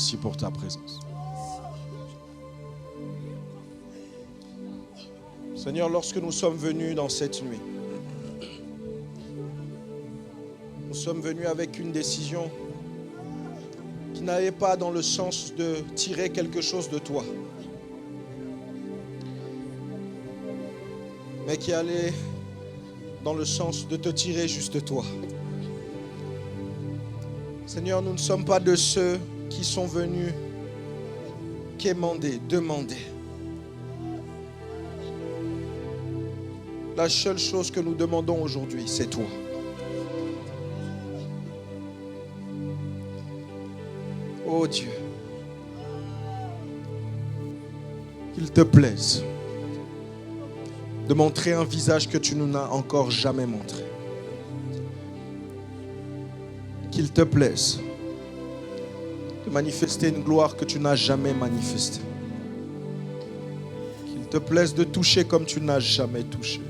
merci pour ta présence. Seigneur, lorsque nous sommes venus dans cette nuit, nous sommes venus avec une décision qui n'allait pas dans le sens de tirer quelque chose de toi, mais qui allait dans le sens de te tirer juste toi. Seigneur, nous ne sommes pas de ceux qui sont venus quémander, demander. La seule chose que nous demandons aujourd'hui, c'est toi. Oh Dieu, qu'il te plaise de montrer un visage que tu nous as encore jamais montré. Qu'il te plaise de manifester une gloire que tu n'as jamais manifestée. Qu'il te plaise de toucher comme tu n'as jamais touché.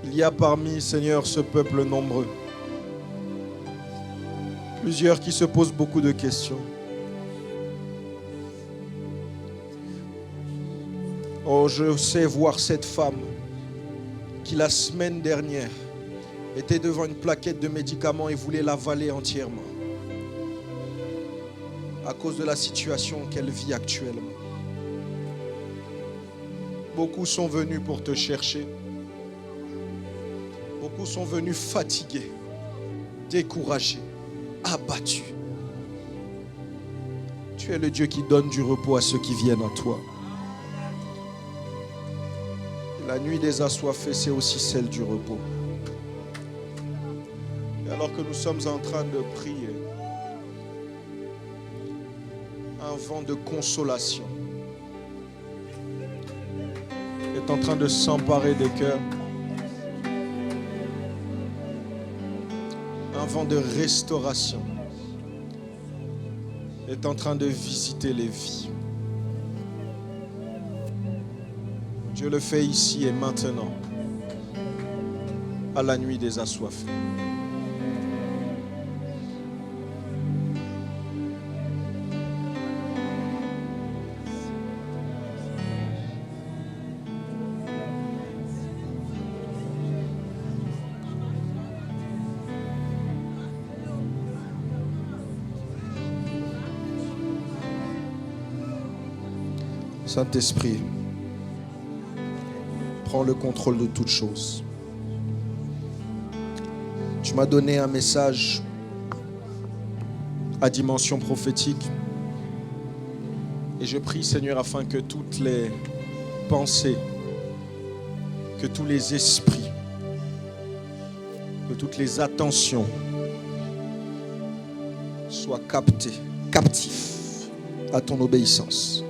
Il y a parmi, Seigneur, ce peuple nombreux, plusieurs qui se posent beaucoup de questions. Oh, je sais voir cette femme qui la semaine dernière était devant une plaquette de médicaments et voulait l'avaler entièrement à cause de la situation qu'elle vit actuellement. Beaucoup sont venus pour te chercher. Beaucoup sont venus fatigués, découragés, abattus. Tu es le Dieu qui donne du repos à ceux qui viennent à toi. La nuit des assoiffés, c'est aussi celle du repos. Et alors que nous sommes en train de prier, un vent de consolation est en train de s'emparer des cœurs. Un vent de restauration est en train de visiter les vies. Dieu le fait ici et maintenant, à la nuit des assoiffés. Saint-Esprit, prends le contrôle de toutes choses. Tu m'as donné un message à dimension prophétique. Et je prie, Seigneur, afin que toutes les pensées, que tous les esprits, que toutes les attentions soient captés, captifs à ton obéissance.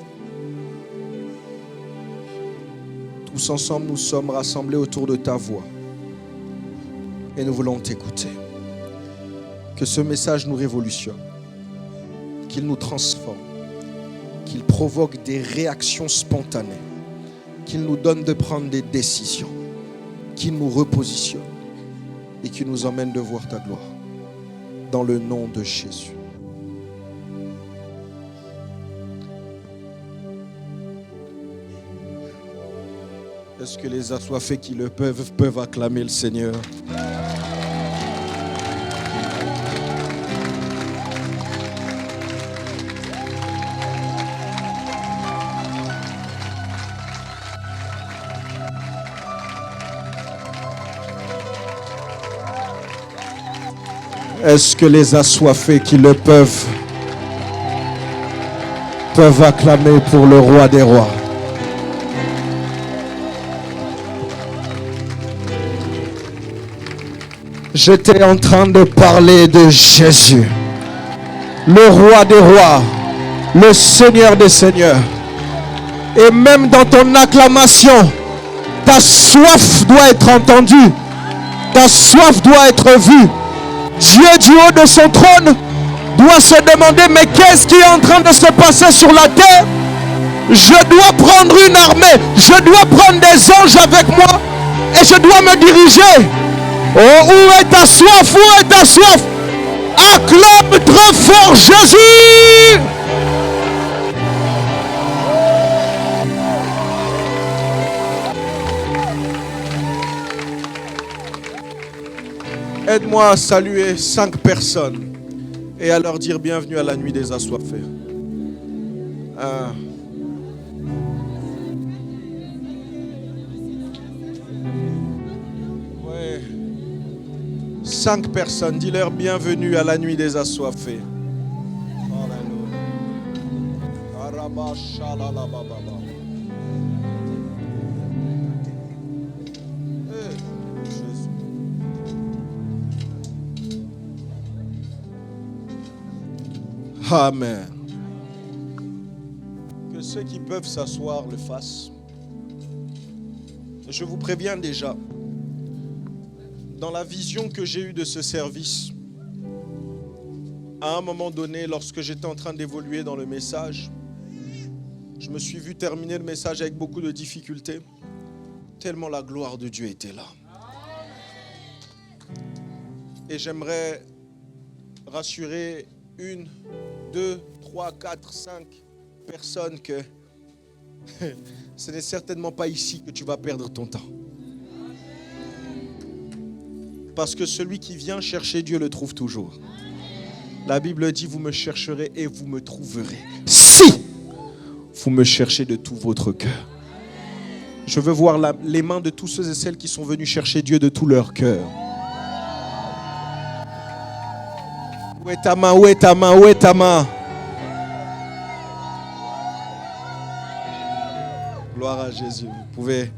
Tous ensemble, nous sommes rassemblés autour de ta voix et nous voulons t'écouter. Que ce message nous révolutionne, qu'il nous transforme, qu'il provoque des réactions spontanées, qu'il nous donne de prendre des décisions, qu'il nous repositionne et qu'il nous emmène de voir ta gloire. Dans le nom de Jésus. Est-ce que les assoiffés qui le peuvent acclamer le Seigneur? Est-ce que les assoiffés qui le peuvent acclamer pour le roi des rois? J'étais en train de parler de Jésus, le roi des rois, le Seigneur des seigneurs. Et même dans ton acclamation, ta soif doit être entendue, ta soif doit être vue. Dieu du haut de son trône doit se demander, mais qu'est-ce qui est en train de se passer sur la terre? Je dois prendre une armée, je dois prendre des anges avec moi Et je dois me diriger. Oh, où est ta soif? Où est ta soif? Acclame très fort Jésus. Aide-moi à saluer 5 personnes et à leur dire bienvenue à la nuit des assoiffés. 5 personnes, dis-leur bienvenue à la nuit des assoiffés. Amen. Que ceux qui peuvent s'asseoir le fassent. Je vous préviens déjà, dans la vision que j'ai eue de ce service, à un moment donné, lorsque j'étais en train d'évoluer dans le message, je me suis vu terminer le message avec beaucoup de difficultés, tellement la gloire de Dieu était là. Et j'aimerais rassurer 1, 2, 3, 4, 5 personnes que ce n'est certainement pas ici que tu vas perdre ton temps. Parce que celui qui vient chercher Dieu le trouve toujours. La Bible dit, vous me chercherez et vous me trouverez. Si vous me cherchez de tout votre cœur. Je veux voir les mains de tous ceux et celles qui sont venus chercher Dieu de tout leur cœur. Où est ta main? Où est ta main? Où est ta main? Gloire à Jésus. Vous pouvez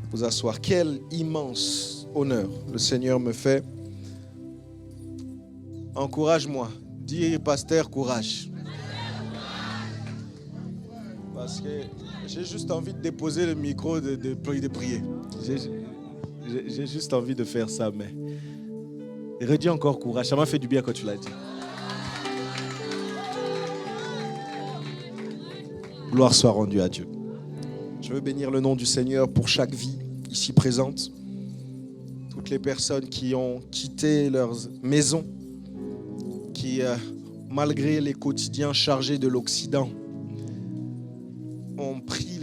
vous asseoir. Quel immense honneur le Seigneur me fait. Encourage-moi. Dis, pasteur, courage. Parce que j'ai juste envie de déposer le micro, de prier. J'ai juste envie de faire ça, mais redis encore courage. Ça m'a fait du bien quand tu l'as dit. Gloire soit rendue à Dieu. Je veux bénir le nom du Seigneur pour chaque vie ici présente. Toutes les personnes qui ont quitté leurs maisons, qui, malgré les quotidiens chargés de l'Occident, ont pris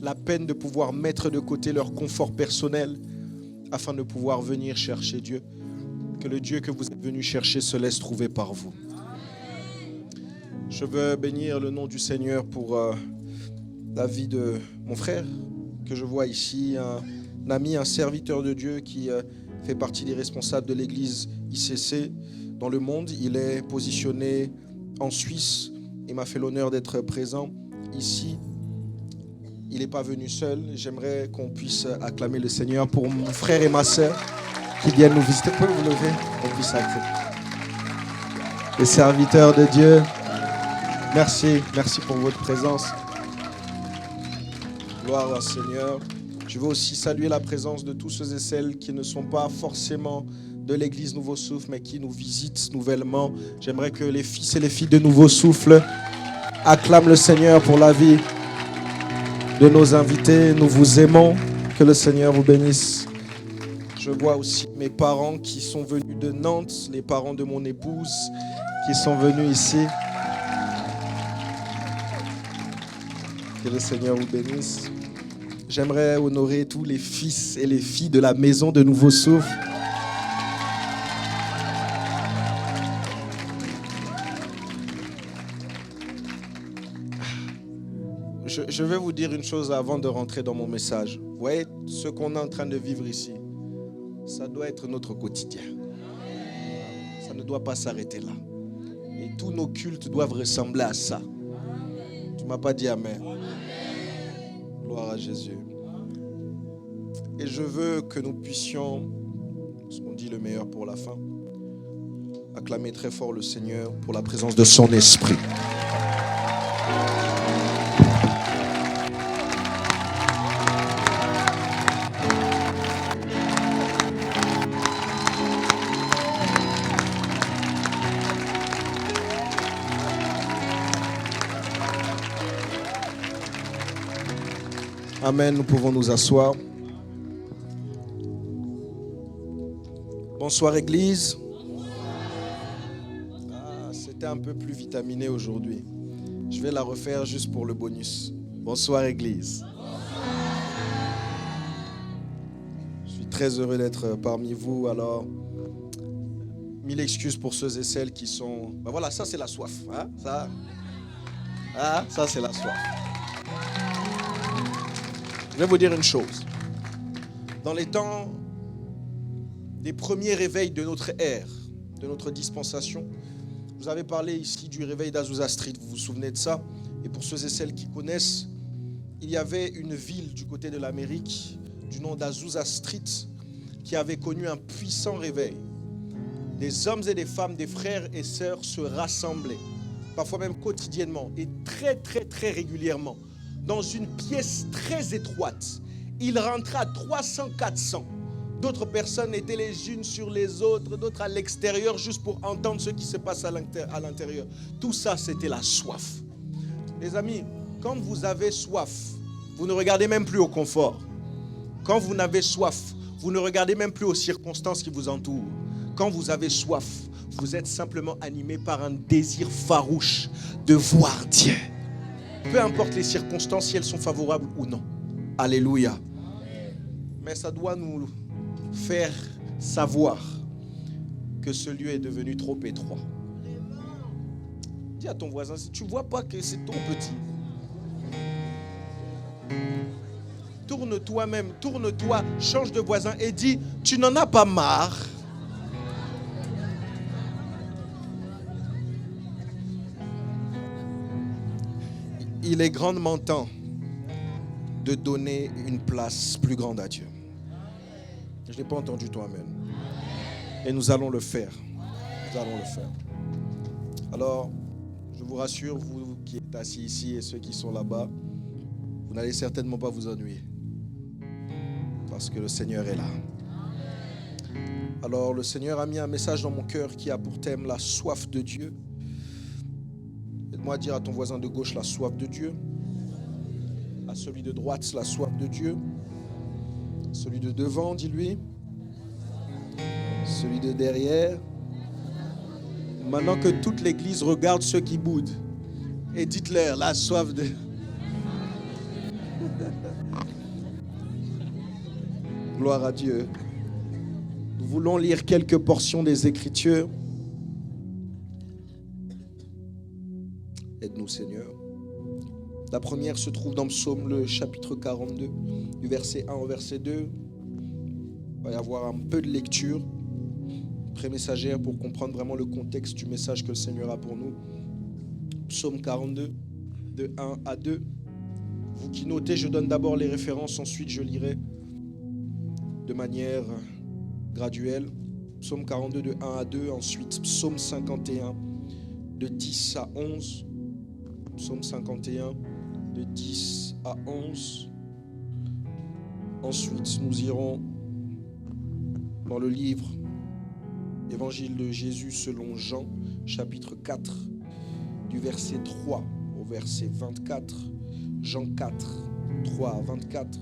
la peine de pouvoir mettre de côté leur confort personnel afin de pouvoir venir chercher Dieu. Que le Dieu que vous êtes venu chercher se laisse trouver par vous. Je veux bénir le nom du Seigneur pour la vie de mon frère que je vois ici, un ami, un serviteur de Dieu qui fait partie des responsables de l'église ICC dans le monde. Il est positionné en Suisse. Il m'a fait l'honneur d'être présent ici. Il n'est pas venu seul. J'aimerais qu'on puisse acclamer le Seigneur pour mon frère et ma sœur qui viennent nous visiter. Vous pouvez vous lever, qu'on puisse acclamer. Les serviteurs de Dieu, merci pour votre présence. Gloire au Seigneur. Je veux aussi saluer la présence de tous ceux et celles qui ne sont pas forcément de l'église Nouveau Souffle, mais qui nous visitent nouvellement. J'aimerais que les fils et les filles de Nouveau Souffle acclament le Seigneur pour la vie de nos invités. Nous vous aimons. Que le Seigneur vous bénisse. Je vois aussi mes parents qui sont venus de Nantes, les parents de mon épouse qui sont venus ici. Que le Seigneur vous bénisse. J'aimerais honorer tous les fils et les filles de la maison de Nouveau Souffle. Je vais vous dire une chose avant de rentrer dans mon message. Vous voyez, ce qu'on est en train de vivre ici, ça doit être notre quotidien. Ça ne doit pas s'arrêter là. Et tous nos cultes doivent ressembler à ça. Tu ne m'as pas dit amen. Gloire à Jésus. Et je veux que nous puissions, parce qu'on dit le meilleur pour la fin, acclamer très fort le Seigneur pour la présence de son esprit. Amen, nous pouvons nous asseoir. Bonsoir Église. C'était un peu plus vitaminé aujourd'hui. Je vais la refaire juste pour le bonus. Bonsoir Église. Je suis très heureux d'être parmi vous. Alors, mille excuses pour ceux et celles qui sont... Ben voilà, ça c'est la soif. Hein? Ça c'est la soif. Je vais vous dire une chose. Dans les temps des premiers réveils de notre ère, de notre dispensation, vous avez parlé ici du réveil d'Azusa Street, vous vous souvenez de ça? Et pour ceux et celles qui connaissent, il y avait une ville du côté de l'Amérique du nom d'Azusa Street qui avait connu un puissant réveil. Des hommes et des femmes, des frères et sœurs se rassemblaient, parfois même quotidiennement et très régulièrement, dans une pièce très étroite. Il rentrait à 300, 400. D'autres personnes étaient les unes sur les autres, d'autres à l'extérieur, juste pour entendre ce qui se passe à l'intérieur. Tout ça, c'était la soif. Les amis, quand vous avez soif, vous ne regardez même plus au confort. Quand vous n'avez soif, vous ne regardez même plus aux circonstances qui vous entourent. Quand vous avez soif, vous êtes simplement animé par un désir farouche de voir Dieu. Peu importe les circonstances, si elles sont favorables ou non. Alléluia. Mais ça doit nous faire savoir que ce lieu est devenu trop étroit. Dis à ton voisin, si tu ne vois pas que c'est trop petit, tourne-toi, change de voisin et dis, tu n'en as pas marre. Il est grandement temps de donner une place plus grande à Dieu. Je n'ai pas entendu ton amen. Et nous allons le faire. Nous allons le faire. Alors, je vous rassure, vous qui êtes assis ici et ceux qui sont là-bas, vous n'allez certainement pas vous ennuyer. Parce que le Seigneur est là. Alors, le Seigneur a mis un message dans mon cœur qui a pour thème la soif de Dieu. Aide-moi à dire à ton voisin de gauche la soif de Dieu. À celui de droite, la soif de Dieu. Celui de devant, dis-lui. Celui de derrière. Maintenant que toute l'église regarde ceux qui boudent. Et dites-leur la soif de... Gloire à Dieu. Nous voulons lire quelques portions des Écritures. Aide-nous, Seigneur. La première se trouve dans Psaume, le chapitre 42, du verset 1 au verset 2. Il va y avoir un peu de lecture pré-messagère pour comprendre vraiment le contexte du message que le Seigneur a pour nous. Psaume 42, de 1 à 2. Vous qui notez, je donne d'abord les références, ensuite je lirai de manière graduelle. Psaume 42, de 1 à 2. Ensuite, Psaume 51, de 10 à 11. Psaume 51, de 10 à 11. Ensuite, nous irons dans le livre Évangile de Jésus selon Jean, chapitre 4, du verset 3 au verset 24. Jean 4, 3 à 24.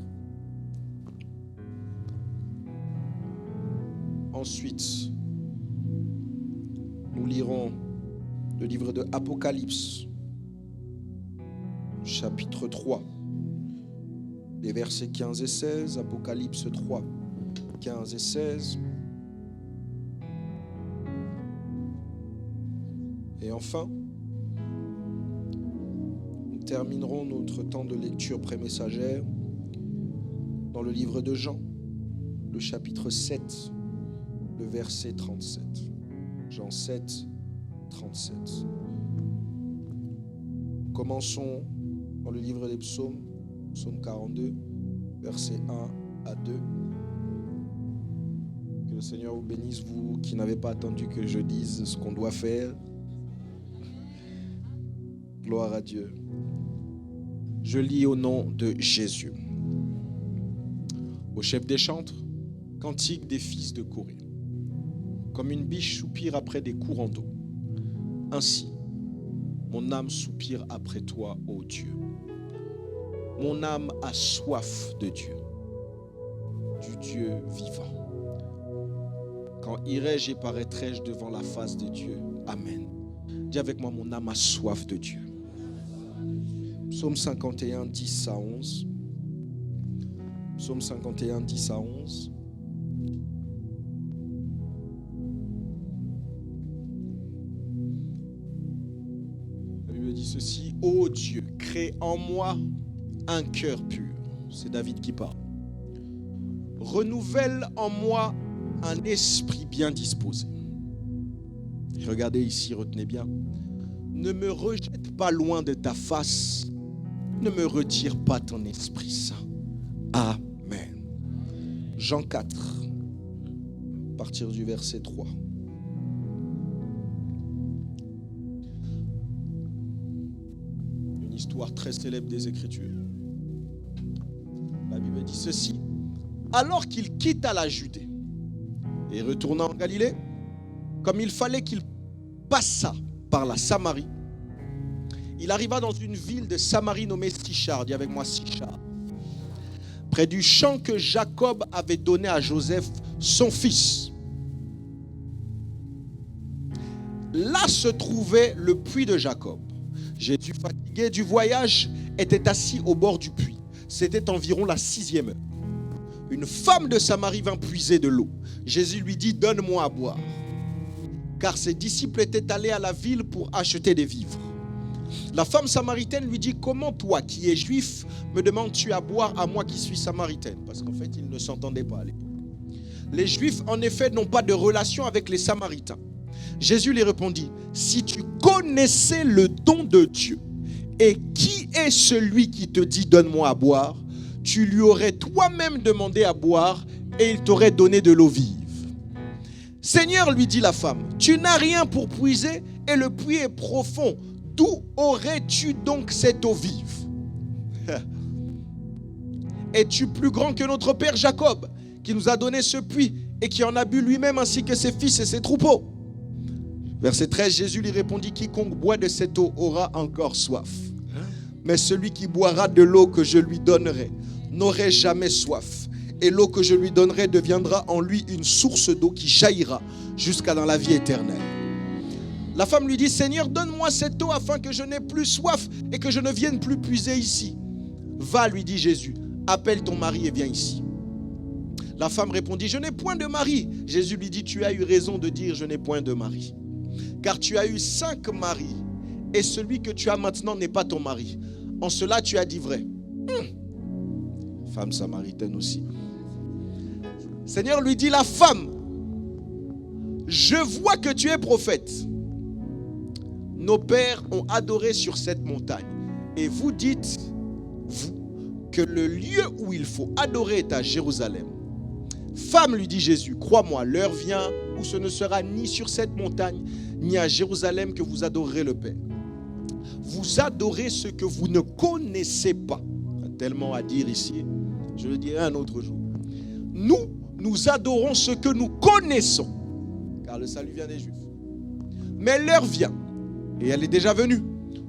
Ensuite, nous lirons le livre de Apocalypse, chapitre 3, les versets 15 et 16, Apocalypse 3, 15 et 16. Et enfin, nous terminerons notre temps de lecture pré-messagère dans le livre de Jean, le chapitre 7, le verset 37. Jean 7, 37. Commençons dans le livre des psaumes, psaume 42, versets 1 à 2. Que le Seigneur vous bénisse, vous qui n'avez pas attendu que je dise ce qu'on doit faire. Gloire à Dieu. Je lis au nom de Jésus. Au chef des chantres, cantique des fils de Corée. Comme une biche soupire après des courants d'eau, ainsi, mon âme soupire après toi, ô Dieu. Mon âme a soif de Dieu, du Dieu vivant. Quand irai-je et paraîtrai-je devant la face de Dieu? Amen. Dis avec moi, mon âme a soif de Dieu. Psaume 51, 10 à 11. Psaume 51, 10 à 11. La Bible dit ceci: ô Dieu, crée en moi un cœur pur. C'est David qui parle. Renouvelle en moi un esprit bien disposé. Regardez ici, retenez bien. Ne me rejette pas loin de ta face. Ne me retire pas ton Esprit Saint. Amen. Jean 4, à partir du verset 3. Une histoire très célèbre des Écritures. La Bible dit ceci: alors qu'il quitta la Judée et retourna en Galilée, comme il fallait qu'il passât par la Samarie, il arriva dans une ville de Samarie nommée Sichar. Dis avec moi, Sichar. Près du champ que Jacob avait donné à Joseph, son fils. Là se trouvait le puits de Jacob. Jésus, fatigué du voyage, était assis au bord du puits. C'était environ la 6e heure. Une femme de Samarie vint puiser de l'eau. Jésus lui dit: donne-moi à boire. Car ses disciples étaient allés à la ville pour acheter des vivres. La femme samaritaine lui dit: comment toi qui es juif me demandes-tu à boire à moi qui suis samaritaine? Parce qu'en fait, ils ne s'entendaient pas à l'époque. Les juifs, en effet, n'ont pas de relation avec les samaritains. Jésus lui répondit: si tu connaissais le don de Dieu et qui est celui qui te dit donne-moi à boire, tu lui aurais toi-même demandé à boire et il t'aurait donné de l'eau vive. Seigneur, lui dit la femme, tu n'as rien pour puiser et le puits est profond. D'où aurais-tu donc cette eau vive? Es-tu plus grand que notre père Jacob, qui nous a donné ce puits et qui en a bu lui-même ainsi que ses fils et ses troupeaux? Verset 13, Jésus lui répondit: quiconque boit de cette eau aura encore soif. Mais celui qui boira de l'eau que je lui donnerai n'aurait jamais soif. Et l'eau que je lui donnerai deviendra en lui une source d'eau qui jaillira jusqu'à dans la vie éternelle. La femme lui dit: Seigneur, donne-moi cette eau afin que je n'ai plus soif et que je ne vienne plus puiser ici. Va, lui dit Jésus, appelle ton mari et viens ici. La femme répondit: je n'ai point de mari. Jésus lui dit: tu as eu raison de dire je n'ai point de mari. Car tu as eu 5 maris et celui que tu as maintenant n'est pas ton mari. En cela tu as dit vrai. Femme samaritaine aussi. Seigneur, lui dit la femme: je vois que tu es prophète. Nos pères ont adoré sur cette montagne. Et vous dites, vous, que le lieu où il faut adorer est à Jérusalem. Femme, lui dit Jésus, crois-moi, l'heure vient où ce ne sera ni sur cette montagne, ni à Jérusalem que vous adorerez le Père. Vous adorez ce que vous ne connaissez pas. Il y a tellement à dire ici, je le dirai un autre jour. Nous adorons ce que nous connaissons, car le salut vient des Juifs. Mais l'heure vient, et elle est déjà venue,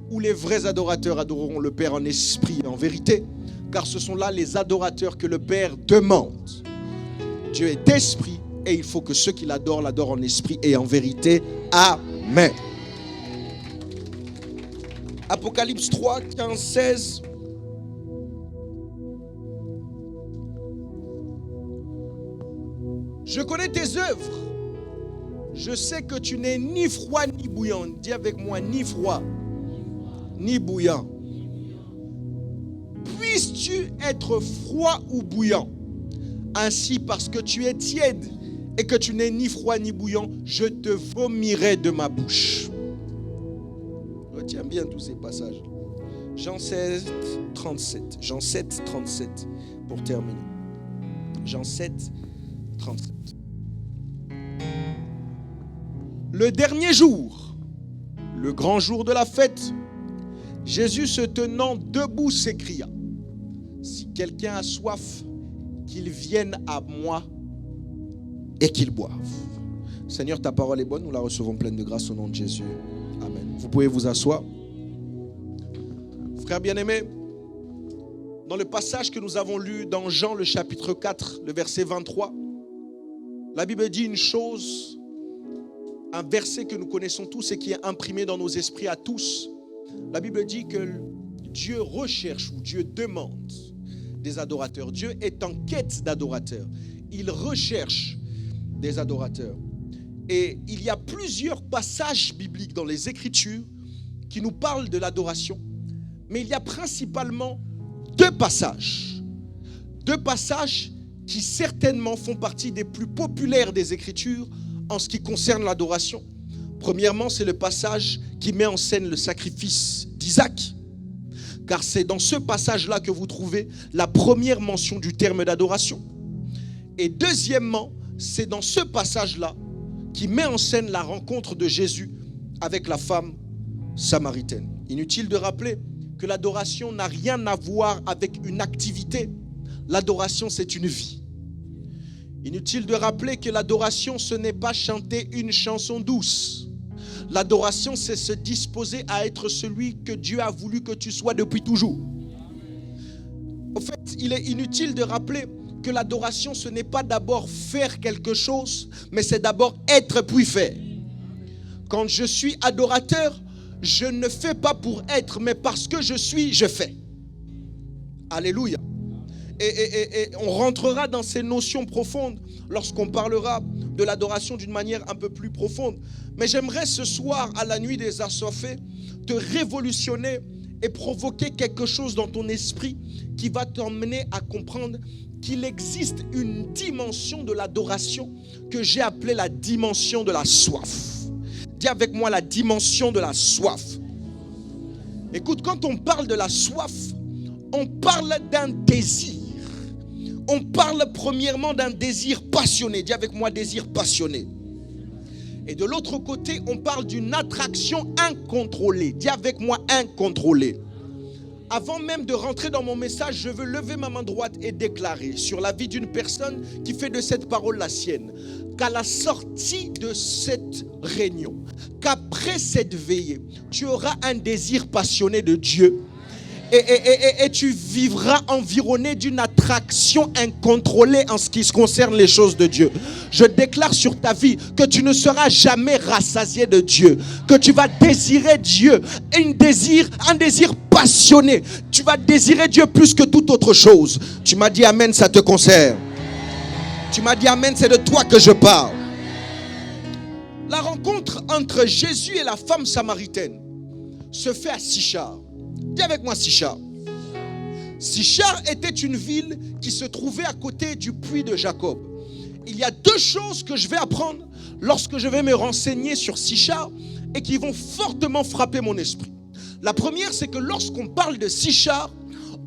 où les vrais adorateurs adoreront le Père en esprit et en vérité, car ce sont là les adorateurs que le Père demande. Dieu est esprit et il faut que ceux qui l'adorent en esprit et en vérité. Amen. Apocalypse 3, 15, 16. Je connais tes œuvres. Je sais que tu n'es ni froid ni bouillant. Dis avec moi, ni froid ni bouillant. Puisses-tu être froid ou bouillant? Ainsi, parce que tu es tiède et que tu n'es ni froid ni bouillant, je te vomirai de ma bouche. Retiens bien tous ces passages. Jean 7, 37. Jean 7, 37 pour terminer. Jean 7, 37. Le dernier jour, le grand jour de la fête, Jésus se tenant debout s'écria: si quelqu'un a soif, qu'il vienne à moi et qu'il boive. Seigneur, ta parole est bonne, nous la recevons pleine de grâce au nom de Jésus. Amen. Vous pouvez vous asseoir. Frères bien-aimés, dans le passage que nous avons lu dans Jean le chapitre 4, le verset 23, La Bible dit une chose, un verset que nous connaissons tous et qui est imprimé dans nos esprits à tous. La Bible dit que Dieu recherche ou Dieu demande des adorateurs. Dieu est en quête d'adorateurs. Il recherche des adorateurs. Et il y a plusieurs passages bibliques dans les Écritures qui nous parlent de l'adoration. Mais il y a principalement deux passages qui certainement font partie des plus populaires des Écritures en ce qui concerne l'adoration. Premièrement, c'est le passage qui met en scène le sacrifice d'Isaac. Car c'est dans ce passage-là que vous trouvez la première mention du terme d'adoration. Et deuxièmement, c'est dans ce passage-là qui met en scène la rencontre de Jésus avec la femme samaritaine. Inutile de rappeler que l'adoration n'a rien à voir avec une activité. L'adoration, c'est une vie. Inutile de rappeler que l'adoration, ce n'est pas chanter une chanson douce. L'adoration, c'est se disposer à être celui que Dieu a voulu que tu sois depuis toujours. En fait, il est inutile de rappeler que l'adoration, ce n'est pas d'abord faire quelque chose, mais c'est d'abord être puis faire. Quand je suis adorateur, je ne fais pas pour être, mais parce que je suis, je fais. Alléluia. Et on rentrera dans ces notions profondes lorsqu'on parlera de l'adoration d'une manière un peu plus profonde. Mais j'aimerais ce soir, à la nuit des assoiffés, te révolutionner et provoquer quelque chose dans ton esprit qui va t'emmener à comprendre qu'il existe une dimension de l'adoration que j'ai appelée la dimension de la soif. Dis avec moi la dimension de la soif. Écoute, quand on parle de la soif, on parle d'un désir. On parle premièrement d'un désir passionné. Dis avec moi désir passionné. Et de l'autre côté, on parle d'une attraction incontrôlée. Dis avec moi incontrôlée. Avant même de rentrer dans mon message, je veux lever ma main droite et déclarer sur la vie d'une personne qui fait de cette parole la sienne, qu'à la sortie de cette réunion, qu'après cette veillée, tu auras un désir passionné de Dieu. Et tu vivras environné d'une attraction incontrôlée en ce qui concerne les choses de Dieu. Je déclare sur ta vie que tu ne seras jamais rassasié de Dieu, que tu vas désirer Dieu, un désir passionné. Tu vas désirer Dieu plus que toute autre chose. Tu m'as dit amen, ça te concerne. Tu m'as dit amen, c'est de toi que je parle. La rencontre entre Jésus et la femme samaritaine se fait à Sichar. Dis avec moi Sichar. Sichar était une ville qui se trouvait à côté du puits de Jacob. Il y a deux choses que je vais apprendre lorsque je vais me renseigner sur Sichar et qui vont fortement frapper mon esprit. La première, c'est que lorsqu'on parle de Sichar,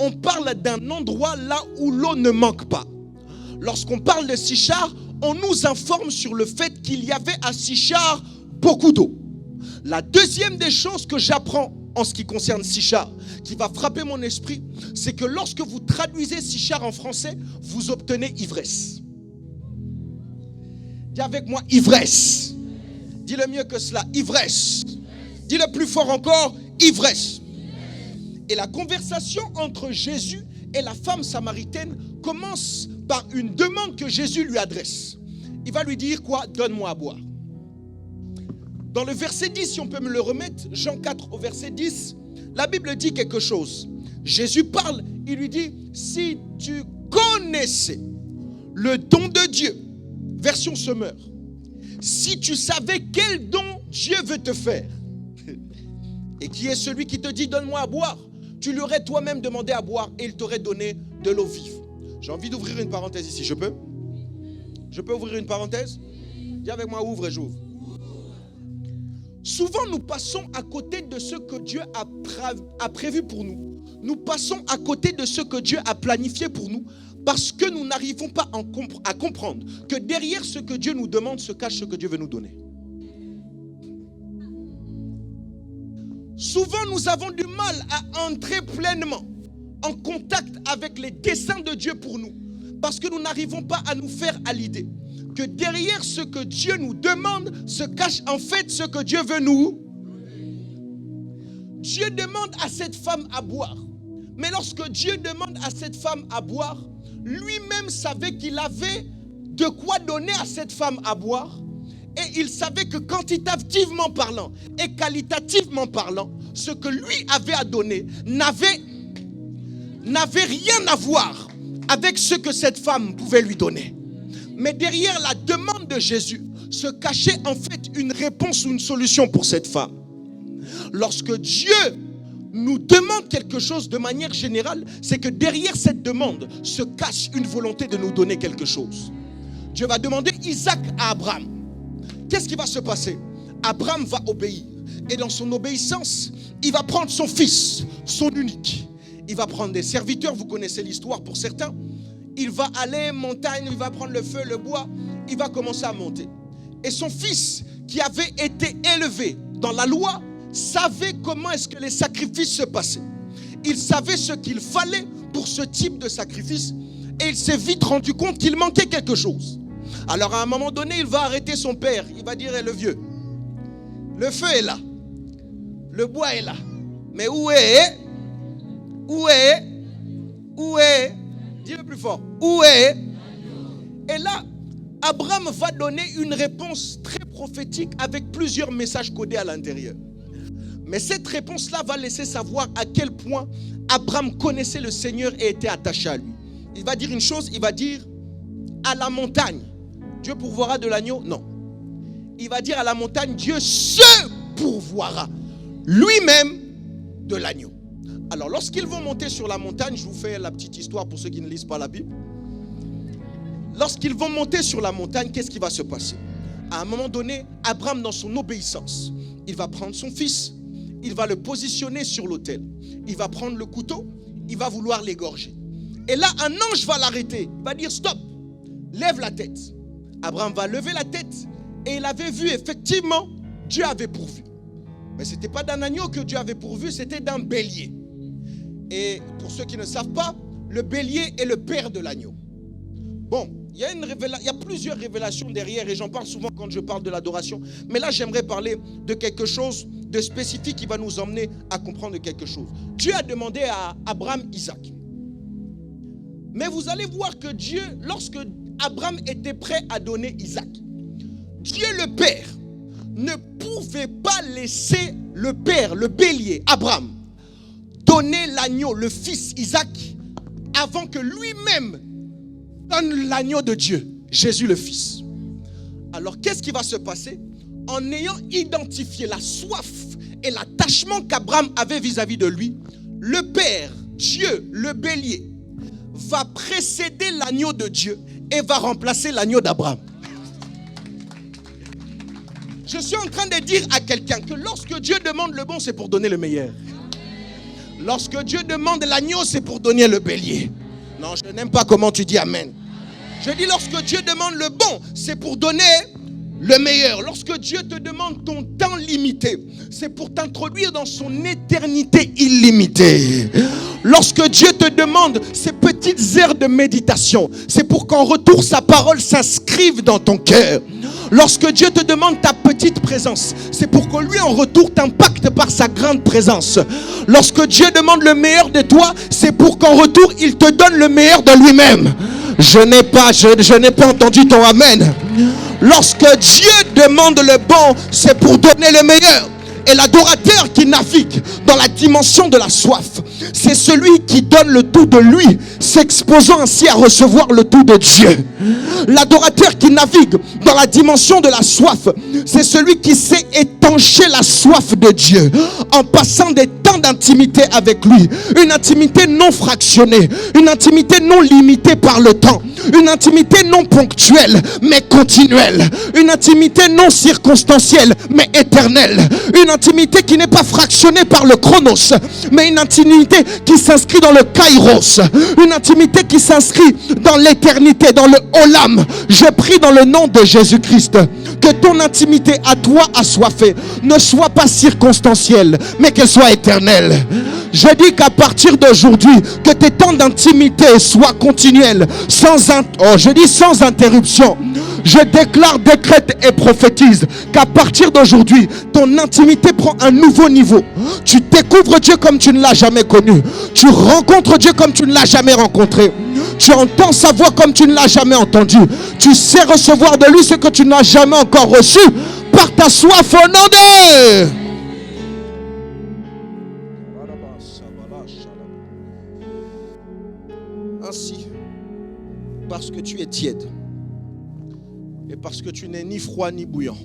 on parle d'un endroit là où l'eau ne manque pas. Lorsqu'on parle de Sichar, on nous informe sur le fait qu'il y avait à Sichar beaucoup d'eau. La deuxième des choses que j'apprends en ce qui concerne Sichar, qui va frapper mon esprit, c'est que lorsque vous traduisez Sichar en français, vous obtenez ivresse. Dis avec moi ivresse. Dis-le mieux que cela, ivresse. Dis-le plus fort encore, ivresse. Et la conversation entre Jésus et la femme samaritaine commence par une demande que Jésus lui adresse. Il va lui dire quoi? Donne-moi à boire. Dans le verset 10, si on peut me le remettre, Jean 4 au verset 10, la Bible dit quelque chose. Jésus parle, il lui dit, si tu connaissais le don de Dieu, version semeur, si tu savais quel don Dieu veut te faire, et qui est celui qui te dit, donne-moi à boire, tu lui aurais toi-même demandé à boire et il t'aurait donné de l'eau vive. J'ai envie d'ouvrir une parenthèse ici, je peux? Je peux ouvrir une parenthèse? Dis avec moi, ouvre et j'ouvre. Souvent, nous passons à côté de ce que Dieu a prévu pour nous. Nous passons à côté de ce que Dieu a planifié pour nous parce que nous n'arrivons pas à comprendre que derrière ce que Dieu nous demande se cache ce que Dieu veut nous donner. Souvent, nous avons du mal à entrer pleinement en contact avec les desseins de Dieu pour nous parce que nous n'arrivons pas à nous faire à l'idée que derrière ce que Dieu nous demande se cache en fait ce que Dieu veut nous. Dieu demande à cette femme à boire. Mais lorsque Dieu demande à cette femme à boire, lui-même savait qu'il avait de quoi donner à cette femme à boire. Et il savait que quantitativement parlant et qualitativement parlant, ce que lui avait à donner n'avait rien à voir avec ce que cette femme pouvait lui donner. Mais derrière la demande de Jésus se cachait en fait une réponse ou une solution pour cette femme. Lorsque Dieu nous demande quelque chose de manière générale, c'est que derrière cette demande se cache une volonté de nous donner quelque chose. Dieu va demander Isaac à Abraham. Qu'est-ce qui va se passer? Abraham va obéir. Et dans son obéissance, il va prendre son fils, son unique. Il va prendre des serviteurs, vous connaissez l'histoire pour certains. Il va aller montagne, il va prendre le feu, le bois, il va commencer à monter. Et son fils, qui avait été élevé dans la loi, savait comment est-ce que les sacrifices se passaient. Il savait ce qu'il fallait pour ce type de sacrifice. Et il s'est vite rendu compte qu'il manquait quelque chose. Alors à un moment donné, il va arrêter son père. Il va dire, le vieux, le feu est là, le bois est là, mais où est, dis-le plus fort, où est? Et là, Abraham va donner une réponse très prophétique avec plusieurs messages codés à l'intérieur. Mais cette réponse-là va laisser savoir à quel point Abraham connaissait le Seigneur et était attaché à lui. Il va dire une chose, il va dire à la montagne, Dieu pourvoira de l'agneau? Non. Il va dire à la montagne, Dieu se pourvoira lui-même de l'agneau. Alors lorsqu'ils vont monter sur la montagne, je vous fais la petite histoire pour ceux qui ne lisent pas la Bible. Lorsqu'ils vont monter sur la montagne, qu'est-ce qui va se passer? À un moment donné, Abraham, dans son obéissance, il va prendre son fils, il va le positionner sur l'autel. Il va prendre le couteau, il va vouloir l'égorger. Et là, un ange va l'arrêter. Il va dire stop, lève la tête. Abraham va lever la tête et il avait vu effectivement, Dieu avait pourvu. Mais ce n'était pas d'un agneau que Dieu avait pourvu, c'était d'un bélier. Et pour ceux qui ne savent pas, le bélier est le père de l'agneau. Bon, il y a plusieurs révélations derrière et j'en parle souvent quand je parle de l'adoration. Mais là, j'aimerais parler de quelque chose de spécifique qui va nous emmener à comprendre quelque chose. Dieu a demandé à Abraham Isaac. Mais vous allez voir que Dieu, lorsque Abraham était prêt à donner Isaac, Dieu le Père ne pouvait pas laisser le Père, le bélier, Abraham, donner l'agneau, le fils Isaac, avant que lui-même donne l'agneau de Dieu, Jésus le Fils. Alors qu'est-ce qui va se passer? En ayant identifié la soif et l'attachement qu'Abraham avait vis-à-vis de lui, le Père, Dieu, le bélier, va précéder l'agneau de Dieu et va remplacer l'agneau d'Abraham. Je suis en train de dire à quelqu'un que lorsque Dieu demande le bon, c'est pour donner le meilleur. Lorsque Dieu demande l'agneau, c'est pour donner le bélier. Non, je n'aime pas comment tu dis amen. Je dis lorsque Dieu demande le bon, c'est pour donner le meilleur. Lorsque Dieu te demande ton temps limité, c'est pour t'introduire dans son éternité illimitée. Lorsque Dieu te demande ces petites heures de méditation, c'est pour qu'en retour sa parole s'inscrive dans ton cœur. Lorsque Dieu te demande ta petite présence, c'est pour que lui en retour t'impacte par sa grande présence. Lorsque Dieu demande le meilleur de toi, c'est pour qu'en retour il te donne le meilleur de lui-même. Je n'ai pas entendu ton amen. Lorsque Dieu demande le bon, c'est pour donner le meilleur. Et l'adorateur qui navigue dans la dimension de la soif, c'est celui qui donne le tout de lui, s'exposant ainsi à recevoir le tout de Dieu. L'adorateur qui navigue dans la dimension de la soif, c'est celui qui sait étancher la soif de Dieu en passant des temps d'intimité avec lui. Une intimité non fractionnée, une intimité non limitée par le temps, une intimité non ponctuelle mais continuelle, une intimité non circonstancielle mais éternelle, une intimité qui n'est pas fractionnée par le chronos mais une intimité qui s'inscrit dans le kairos, une intimité qui s'inscrit dans l'éternité, dans le olam. Je prie dans le nom de Jésus-Christ que ton intimité à toi assoiffée ne soit pas circonstancielle mais qu'elle soit éternelle. Je dis qu'à partir d'aujourd'hui, que tes temps d'intimité soient continuels, sans interruption. Je déclare, décrète et prophétise qu'à partir d'aujourd'hui, ton intimité prend un nouveau niveau. Tu découvres Dieu comme tu ne l'as jamais connu. Tu rencontres Dieu comme tu ne l'as jamais rencontré. Tu entends sa voix comme tu ne l'as jamais entendu. Tu sais recevoir de lui ce que tu n'as jamais encore reçu par ta soif au nom de... Ainsi, parce que tu es tiède et parce que tu n'es ni froid ni bouillant,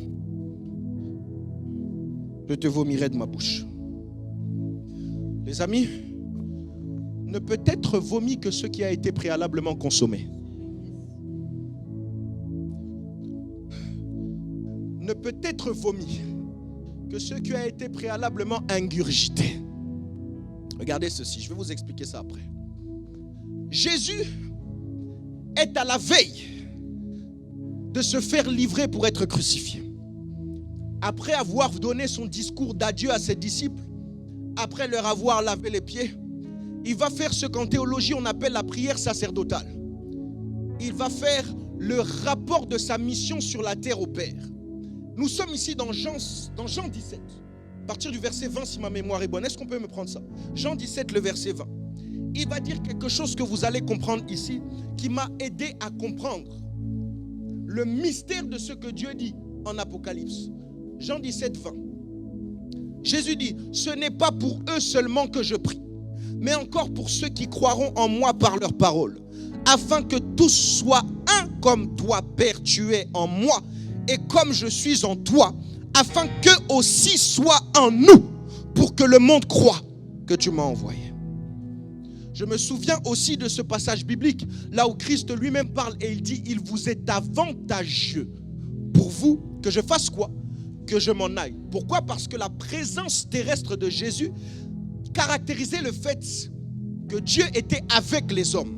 je te vomirai de ma bouche. Les amis, ne peut être vomi que ce qui a été préalablement consommé. Ne peut être vomi que ce qui a été préalablement ingurgité. Regardez ceci, je vais vous expliquer ça après. Jésus est à la veille de se faire livrer pour être crucifié. Après avoir donné son discours d'adieu à ses disciples, après leur avoir lavé les pieds, il va faire ce qu'en théologie on appelle la prière sacerdotale. Il va faire le rapport de sa mission sur la terre au Père. Nous sommes ici dans Jean 17, à partir du verset 20 si ma mémoire est bonne. Est-ce qu'on peut me prendre ça? Jean 17, le verset 20. Il va dire quelque chose que vous allez comprendre ici, qui m'a aidé à comprendre le mystère de ce que Dieu dit en Apocalypse. Jean 17, 20. Jésus dit, ce n'est pas pour eux seulement que je prie, mais encore pour ceux qui croiront en moi par leur parole, afin que tous soient un comme toi, Père, tu es en moi, et comme je suis en toi, afin qu'eux aussi soient en nous, pour que le monde croie que tu m'as envoyé. Je me souviens aussi de ce passage biblique, là où Christ lui-même parle et il dit, il vous est avantageux pour vous que je fasse quoi? Que je m'en aille. Pourquoi? Parce que la présence terrestre de Jésus caractérisait le fait que Dieu était avec les hommes.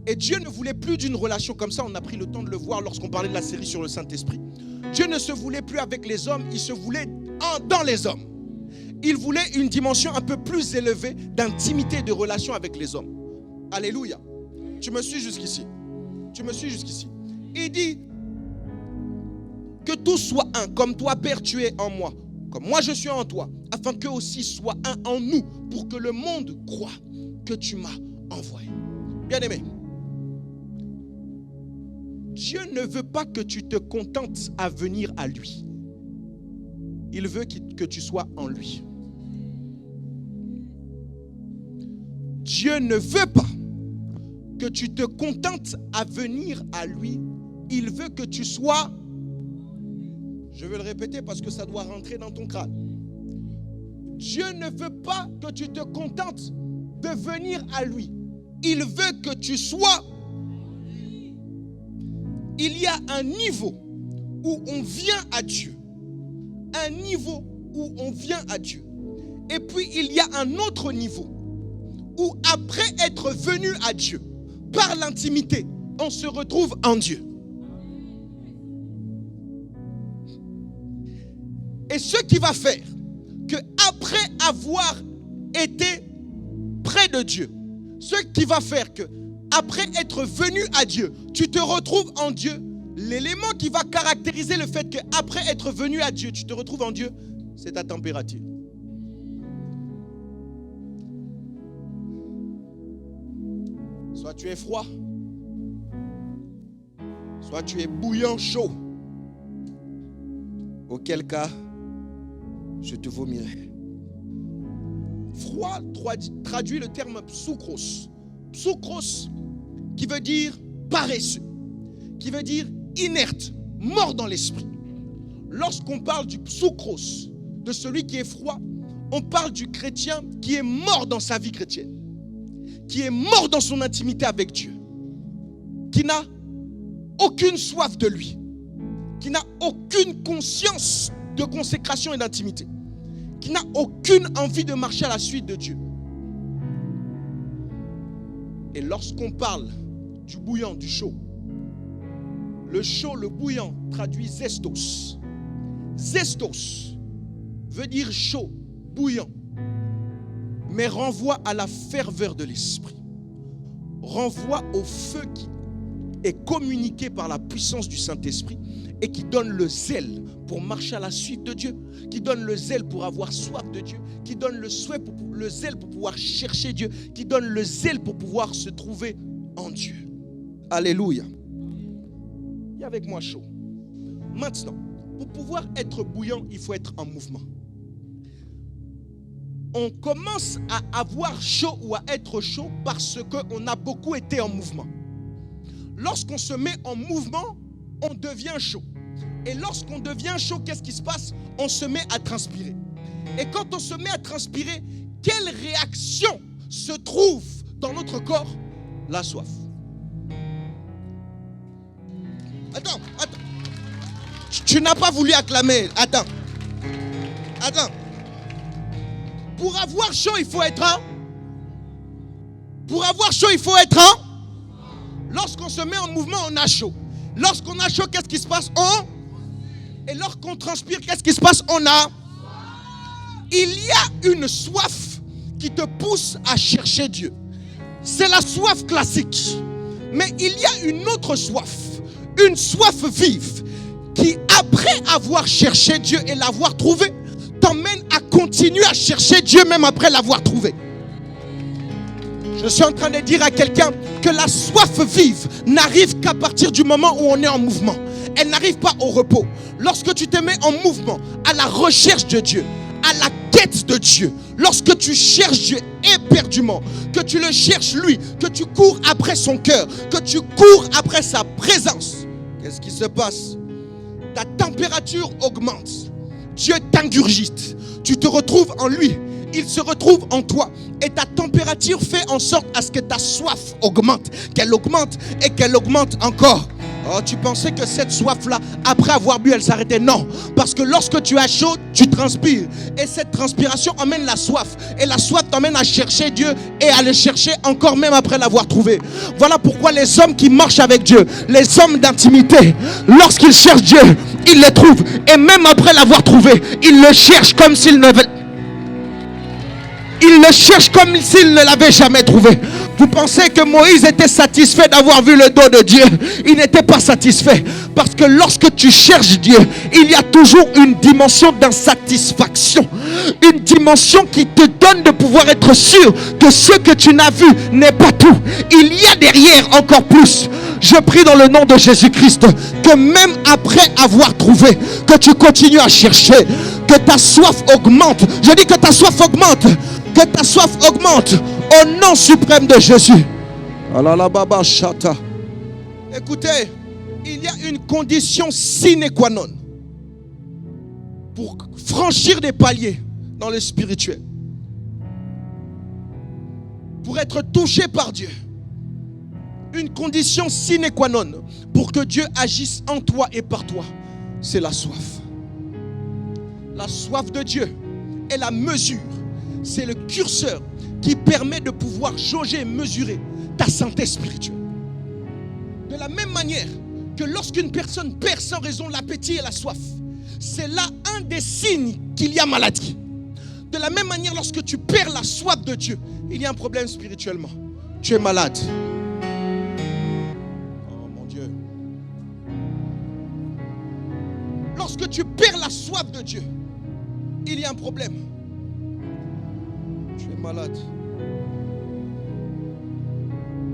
Et Dieu ne voulait plus d'une relation comme ça. On a pris le temps de le voir lorsqu'on parlait de la série sur le Saint-Esprit. Dieu ne se voulait plus avec les hommes, il se voulait dans les hommes. Il voulait une dimension un peu plus élevée d'intimité et de relation avec les hommes. Alléluia. Tu me suis jusqu'ici? Tu me suis jusqu'ici? Il dit que tous soient un, comme toi, Père, tu es en moi, comme moi je suis en toi, afin qu'eux aussi soient un en nous, pour que le monde croie que tu m'as envoyé. Bien-aimé, Dieu ne veut pas que tu te contentes à venir à lui. Il veut que tu sois en lui. Dieu ne veut pas que tu te contentes à venir à lui. Il veut que tu sois... Je vais le répéter parce que ça doit rentrer dans ton crâne. Dieu ne veut pas que tu te contentes de venir à lui. Il veut que tu sois... Il y a un niveau où on vient à Dieu. Un niveau où on vient à Dieu. Et puis il y a un autre niveau où après être venu à Dieu, par l'intimité, on se retrouve en Dieu. Et ce qui va faire que après avoir été près de Dieu, ce qui va faire que après être venu à Dieu, tu te retrouves en Dieu, l'élément qui va caractériser le fait qu'après être venu à Dieu, tu te retrouves en Dieu, c'est ta température. Soit tu es froid, soit tu es bouillant chaud. Auquel cas, je te vomirai. Froid traduit le terme psoukros. Psoukros qui veut dire paresseux, qui veut dire inerte, mort dans l'esprit. Lorsqu'on parle du psoukros, de celui qui est froid, on parle du chrétien qui est mort dans sa vie chrétienne, qui est mort dans son intimité avec Dieu, qui n'a aucune soif de lui, qui n'a aucune conscience de consécration et d'intimité, qui n'a aucune envie de marcher à la suite de Dieu. Et lorsqu'on parle du bouillant, du chaud, le bouillant traduit zestos. Zestos veut dire chaud, bouillant, mais renvoie à la ferveur de l'esprit, renvoie au feu est communiqué par la puissance du Saint-Esprit et qui donne le zèle pour marcher à la suite de Dieu, qui donne le zèle pour avoir soif de Dieu, qui donne le zèle pour pouvoir chercher Dieu, qui donne le zèle pour pouvoir se trouver en Dieu. Alléluia. Il y a avec moi chaud. Maintenant, pour pouvoir être bouillant, il faut être en mouvement. On commence à avoir chaud ou à être chaud parce qu'on a beaucoup été en mouvement. Lorsqu'on se met en mouvement, on devient chaud. Et lorsqu'on devient chaud, qu'est-ce qui se passe? On se met à transpirer. Et quand on se met à transpirer, quelle réaction se trouve dans notre corps? La soif. Attends. Tu n'as pas voulu acclamer. Attends. Pour avoir chaud, il faut être Lorsqu'on se met en mouvement, on a chaud. Lorsqu'on a chaud, qu'est-ce qui se passe? Et lorsqu'on transpire, qu'est-ce qui se passe? Il y a une soif qui te pousse à chercher Dieu. C'est la soif classique. Mais il y a une autre soif. Une soif vive qui, après avoir cherché Dieu et l'avoir trouvé, t'emmène à continuer à chercher Dieu même après l'avoir trouvé. Je suis en train de dire à quelqu'un que la soif vive n'arrive qu'à partir du moment où on est en mouvement. Elle n'arrive pas au repos. Lorsque tu te mets en mouvement à la recherche de Dieu, à la quête de Dieu, lorsque tu cherches Dieu éperdument, que tu le cherches lui, que tu cours après son cœur, que tu cours après sa présence, qu'est-ce qui se passe? Ta température augmente. Dieu t'ingurgite. Tu te retrouves en lui. Il se retrouve en toi. Et ta température fait en sorte à ce que ta soif augmente. Qu'elle augmente et qu'elle augmente encore. Oh, tu pensais que cette soif-là, après avoir bu, elle s'arrêtait? Non. Parce que lorsque tu as chaud, tu transpires. Et cette transpiration emmène la soif. Et la soif t'emmène à chercher Dieu et à le chercher encore même après l'avoir trouvé. Voilà pourquoi les hommes qui marchent avec Dieu, les hommes d'intimité, lorsqu'ils cherchent Dieu, ils le trouvent. Et même après l'avoir trouvé, ils le cherchent comme s'ils ne l'avaient jamais trouvé. Vous pensez que Moïse était satisfait d'avoir vu le dos de Dieu? Il n'était pas satisfait. Parce que lorsque tu cherches Dieu, il y a toujours une dimension d'insatisfaction. Une dimension qui te donne de pouvoir être sûr que ce que tu n'as vu n'est pas tout. Il y a derrière encore plus. Je prie dans le nom de Jésus-Christ que même après avoir trouvé, que tu continues à chercher, que ta soif augmente. Je dis que ta soif augmente. Que ta soif augmente au nom suprême de Jésus. Écoutez, il y a une condition sine qua non pour franchir des paliers dans le spirituel, pour être touché par Dieu. Une condition sine qua non pour que Dieu agisse en toi et par toi, c'est la soif. La soif de Dieu est la mesure. C'est le curseur qui permet de pouvoir jauger et mesurer ta santé spirituelle. De la même manière que lorsqu'une personne perd sans raison l'appétit et la soif, c'est là un des signes qu'il y a maladie. De la même manière, lorsque tu perds la soif de Dieu, il y a un problème spirituellement. Tu es malade. Oh mon Dieu. Lorsque tu perds la soif de Dieu, il y a un problème. Tu es malade.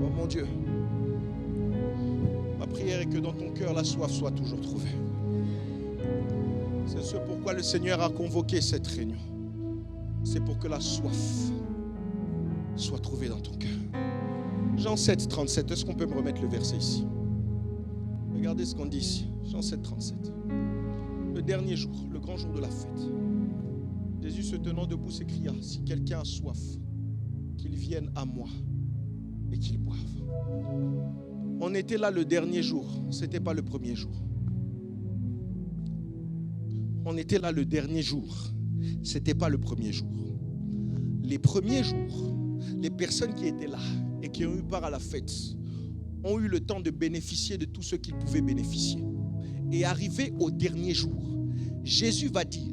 Oh mon Dieu. Ma prière est que dans ton cœur, la soif soit toujours trouvée. C'est ce pourquoi le Seigneur a convoqué cette réunion. C'est pour que la soif soit trouvée dans ton cœur. Jean 7, 37. Est-ce qu'on peut me remettre le verset ici? Regardez ce qu'on dit ici. Jean 7, 37. Le dernier jour, le grand jour de la fête. Jésus se tenant debout s'écria, si quelqu'un a soif, qu'il vienne à moi et qu'il boive. On était là le dernier jour, ce n'était pas le premier jour. On était là le dernier jour, ce n'était pas le premier jour. Les premiers jours, les personnes qui étaient là et qui ont eu part à la fête ont eu le temps de bénéficier de tout ce qu'ils pouvaient bénéficier. Et arrivé au dernier jour, Jésus va dire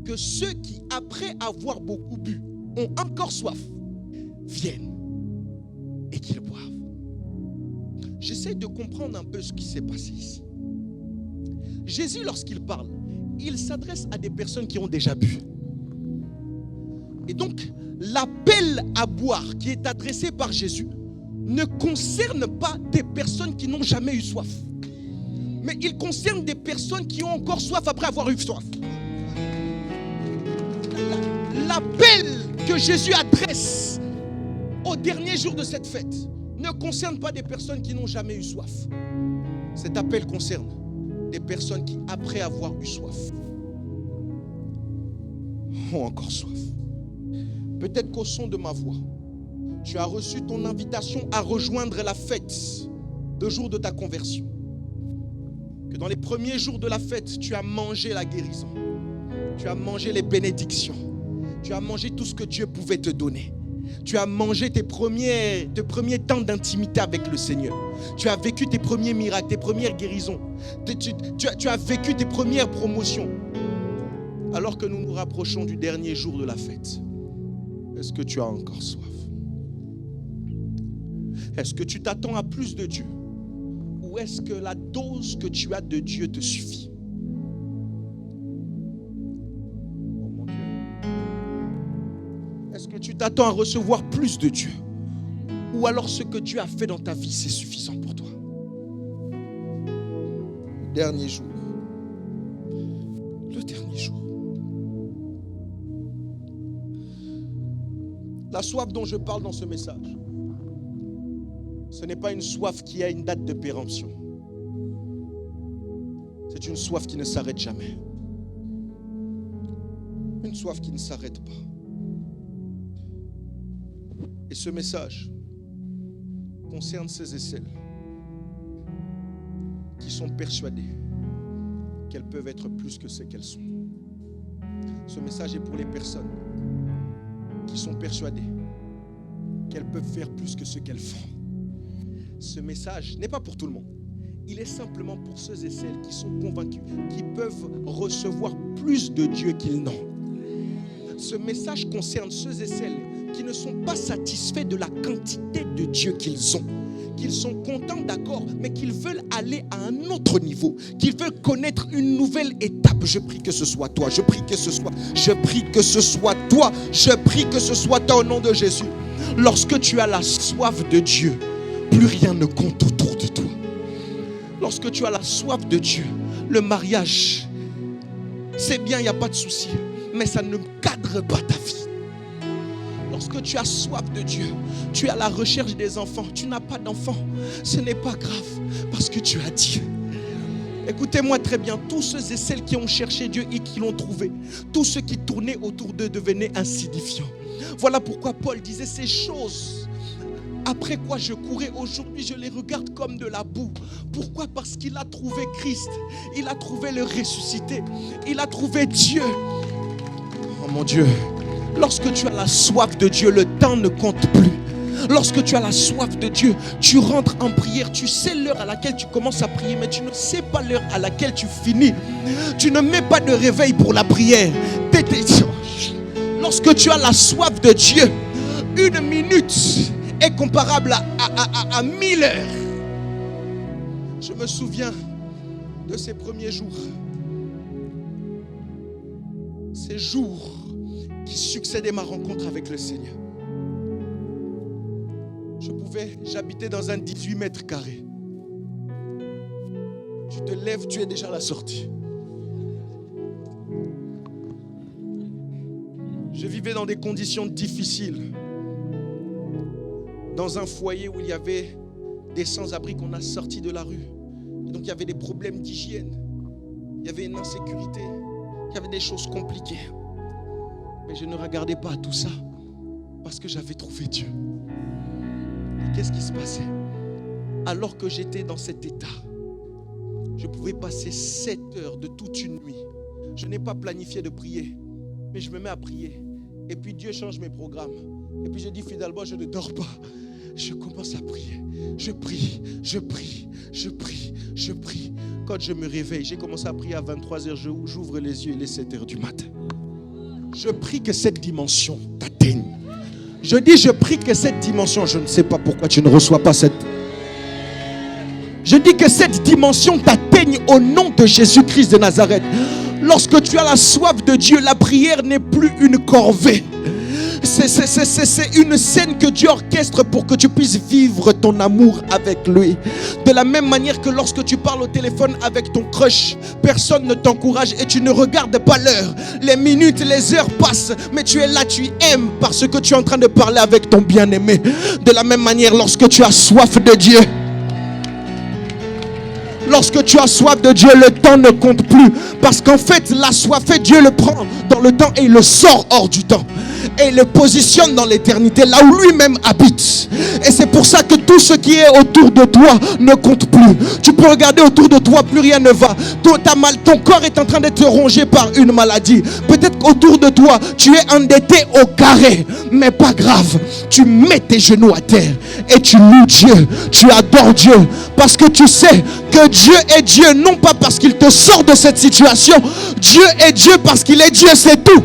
que ceux qui, après avoir beaucoup bu, ont encore soif, viennent et qu'ils boivent. Je essaie de comprendre un peu ce qui s'est passé ici. Jésus, lorsqu'il parle, il s'adresse à des personnes qui ont déjà bu. Et donc, l'appel à boire qui est adressé par Jésus ne concerne pas des personnes qui n'ont jamais eu soif. Mais il concerne des personnes qui ont encore soif après avoir eu soif. L'appel que Jésus adresse au dernier jour de cette fête ne concerne pas des personnes qui n'ont jamais eu soif. Cet appel concerne des personnes qui, après avoir eu soif, ont encore soif. Peut-être qu'au son de ma voix, tu as reçu ton invitation à rejoindre la fête le jour de ta conversion. Que dans les premiers jours de la fête, tu as mangé la guérison. Tu as mangé les bénédictions. Tu as mangé tout ce que Dieu pouvait te donner. Tu as mangé tes premiers temps d'intimité avec le Seigneur. Tu as vécu tes premiers miracles, tes premières guérisons. Tu as vécu tes premières promotions. Alors que nous nous rapprochons du dernier jour de la fête, est-ce que tu as encore soif? Est-ce que tu t'attends à plus de Dieu? Ou est-ce que la dose que tu as de Dieu te suffit? Oh mon Dieu. Est-ce que tu t'attends à recevoir plus de Dieu? Ou alors ce que Dieu a fait dans ta vie, c'est suffisant pour toi? Le dernier jour. Le dernier jour. La soif dont je parle dans ce message, ce n'est pas une soif qui a une date de péremption. C'est une soif qui ne s'arrête jamais. Une soif qui ne s'arrête pas. Et ce message concerne ceux et celles qui sont persuadés qu'elles peuvent être plus que ce qu'elles sont. Ce message est pour les personnes qui sont persuadées qu'elles peuvent faire plus que ce qu'elles font. Ce message n'est pas pour tout le monde. Il est simplement pour ceux et celles qui sont convaincus qu'ils peuvent recevoir plus de Dieu qu'ils n'ont. Ce message concerne ceux et celles qui ne sont pas satisfaits de la quantité de Dieu qu'ils ont. Qu'ils sont contents, d'accord, mais qu'ils veulent aller à un autre niveau, qu'ils veulent connaître une nouvelle étape. Je prie que ce soit toi, je prie que ce soit toi, je prie que ce soit toi au nom de Jésus. Lorsque tu as la soif de Dieu, plus rien ne compte autour de toi. Lorsque tu as la soif de Dieu, le mariage, c'est bien, il n'y a pas de souci, mais ça ne cadre pas ta vie. Lorsque tu as soif de Dieu, tu es à la recherche des enfants, tu n'as pas d'enfants, ce n'est pas grave, parce que tu as Dieu. Écoutez-moi très bien, tous ceux et celles qui ont cherché Dieu et qui l'ont trouvé, tous ceux qui tournaient autour d'eux devenaient insignifiants. Voilà pourquoi Paul disait ces choses après quoi je courais, aujourd'hui je les regarde comme de la boue. Pourquoi? Parce qu'il a trouvé Christ, il a trouvé le ressuscité, il a trouvé Dieu. Oh mon Dieu, lorsque tu as la soif de Dieu, le temps ne compte plus. Lorsque tu as la soif de Dieu, tu rentres en prière, tu sais l'heure à laquelle tu commences à prier, mais tu ne sais pas l'heure à laquelle tu finis. Tu ne mets pas de réveil pour la prière. Lorsque tu as la soif de Dieu, une minute est comparable à 1000 heures. Je me souviens de ces premiers jours. Ces jours qui succédaient à ma rencontre avec le Seigneur. J'habitais dans un 18 mètres carrés. Tu te lèves, tu es déjà à la sortie. Je vivais dans des conditions difficiles. Dans un foyer où il y avait des sans-abri qu'on a sortis de la rue. Et donc il y avait des problèmes d'hygiène. Il y avait une insécurité. Il y avait des choses compliquées. Mais je ne regardais pas à tout ça parce que j'avais trouvé Dieu. Et qu'est-ce qui se passait? Alors que j'étais dans cet état, je pouvais passer 7 heures de toute une nuit. Je n'ai pas planifié de prier, mais je me mets à prier. Et puis Dieu change mes programmes. Et puis je dis finalement, je ne dors pas. Je commence à prier. Je prie, je prie, je prie, je prie. Quand je me réveille, j'ai commencé à prier à 23h. J'ouvre les yeux, il est 7h du matin. Je prie que cette dimension t'atteigne. Je dis, je prie que cette dimension, je ne sais pas pourquoi tu ne reçois pas cette. Je dis que cette dimension t'atteigne au nom de Jésus-Christ de Nazareth. Lorsque tu as la soif de Dieu, la prière n'est plus une corvée. C'est une scène que Dieu orchestre pour que tu puisses vivre ton amour avec lui. De la même manière que lorsque tu parles au téléphone avec ton crush, personne ne t'encourage et tu ne regardes pas l'heure. Les minutes, les heures passent, mais tu es là, tu aimes parce que tu es en train de parler avec ton bien-aimé. De la même manière, lorsque tu as soif de Dieu, lorsque tu as soif de Dieu, le temps ne compte plus. Parce qu'en fait, la soif, Dieu le prend dans le temps et il le sort hors du temps. Et il le positionne dans l'éternité, là où lui-même habite. Et c'est pour ça que tout ce qui est autour de toi ne compte plus. Tu peux regarder autour de toi, plus rien ne va. Ton corps est en train d'être rongé par une maladie. Peut-être qu'autour de toi, tu es endetté au carré. Mais pas grave. Tu mets tes genoux à terre et tu loues Dieu. Tu adores Dieu. Parce que tu sais que Dieu est Dieu. Non pas parce qu'il te sort de cette situation. Dieu est Dieu parce qu'il est Dieu, c'est tout.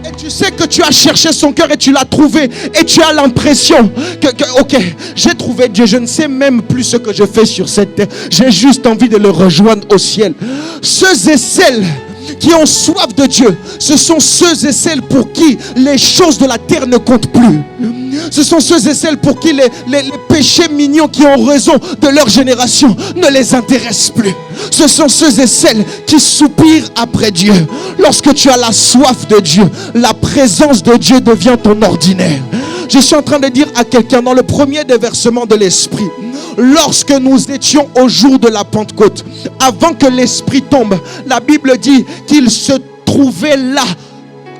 Et tu sais que tu as cherché son cœur et tu l'as trouvé. Et tu as l'impression ok, j'ai trouvé Dieu. Je ne sais même plus ce que je fais sur cette terre. J'ai juste envie de le rejoindre au ciel. Ceux et celles qui ont soif de Dieu, ce sont ceux et celles pour qui les choses de la terre ne comptent plus. Ce sont ceux et celles pour qui les péchés mignons qui ont raison de leur génération ne les intéressent plus. Ce sont ceux et celles qui soupirent après Dieu. Lorsque tu as la soif de Dieu, la présence de Dieu devient ton ordinaire. Je suis en train de dire à quelqu'un dans le premier déversement de l'Esprit, lorsque nous étions au jour de la Pentecôte, avant que l'Esprit tombe, la Bible dit qu'il se trouvait là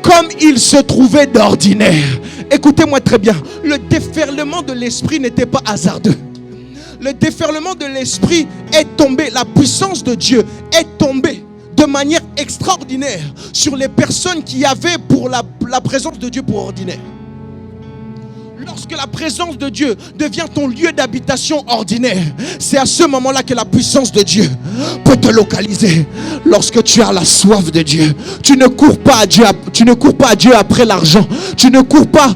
comme il se trouvait d'ordinaire. Écoutez-moi très bien, le déferlement de l'Esprit n'était pas hasardeux. Le déferlement de l'Esprit est tombé, la puissance de Dieu est tombée de manière extraordinaire sur les personnes qui avaient pour la présence de Dieu pour ordinaire. Lorsque la présence de Dieu devient ton lieu d'habitation ordinaire, c'est à ce moment-là que la puissance de Dieu peut te localiser. Lorsque tu as la soif de Dieu, tu ne cours pas à Dieu, après l'argent. Tu ne cours pas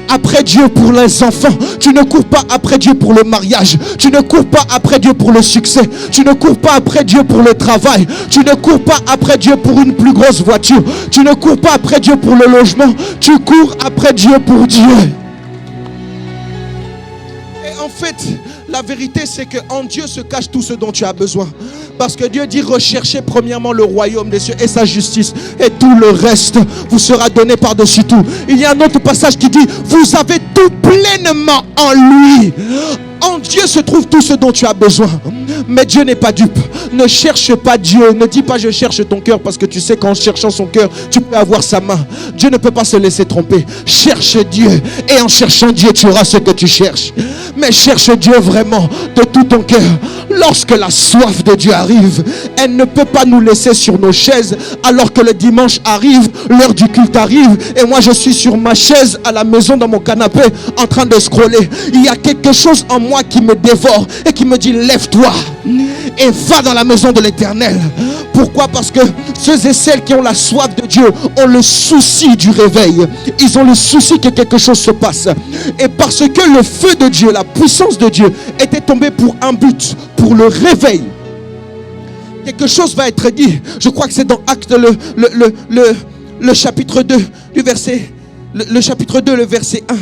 après Dieu pour les enfants. Tu ne cours pas après Dieu pour le mariage. Tu ne cours pas après Dieu pour le succès. Tu ne cours pas après Dieu pour le travail. Tu ne cours pas après Dieu pour une plus grosse voiture. Tu ne cours pas après Dieu pour le logement. Tu cours après Dieu pour Dieu. En fait, la vérité c'est qu'en Dieu se cache tout ce dont tu as besoin. Parce que Dieu dit recherchez premièrement le royaume des cieux et sa justice, et tout le reste vous sera donné par-dessus tout. Il y a un autre passage qui dit vous avez tout pleinement en lui. En Dieu se trouve tout ce dont tu as besoin. Mais Dieu n'est pas dupe. Ne cherche pas Dieu. Ne dis pas je cherche ton cœur, parce que tu sais qu'en cherchant son cœur, tu peux avoir sa main. Dieu ne peut pas se laisser tromper. Cherche Dieu. Et en cherchant Dieu, tu auras ce que tu cherches. Mais cherche Dieu vraiment de tout ton cœur. Lorsque la soif de Dieu arrive, elle ne peut pas nous laisser sur nos chaises alors que le dimanche arrive, l'heure du culte arrive et moi je suis sur ma chaise à la maison dans mon canapé en train de scroller. Il y a quelque chose en moi qui me dévore et qui me dit lève-toi et va dans la maison de l'Éternel. Pourquoi? Parce que ceux et celles qui ont la soif de Dieu ont le souci du réveil. Ils ont le souci que quelque chose se passe. Et parce que le feu de Dieu, la puissance de Dieu était tombée pour un but, pour le réveil. Quelque chose va être dit. Je crois que c'est dans Actes le chapitre 2 du verset le chapitre 2 le verset 1.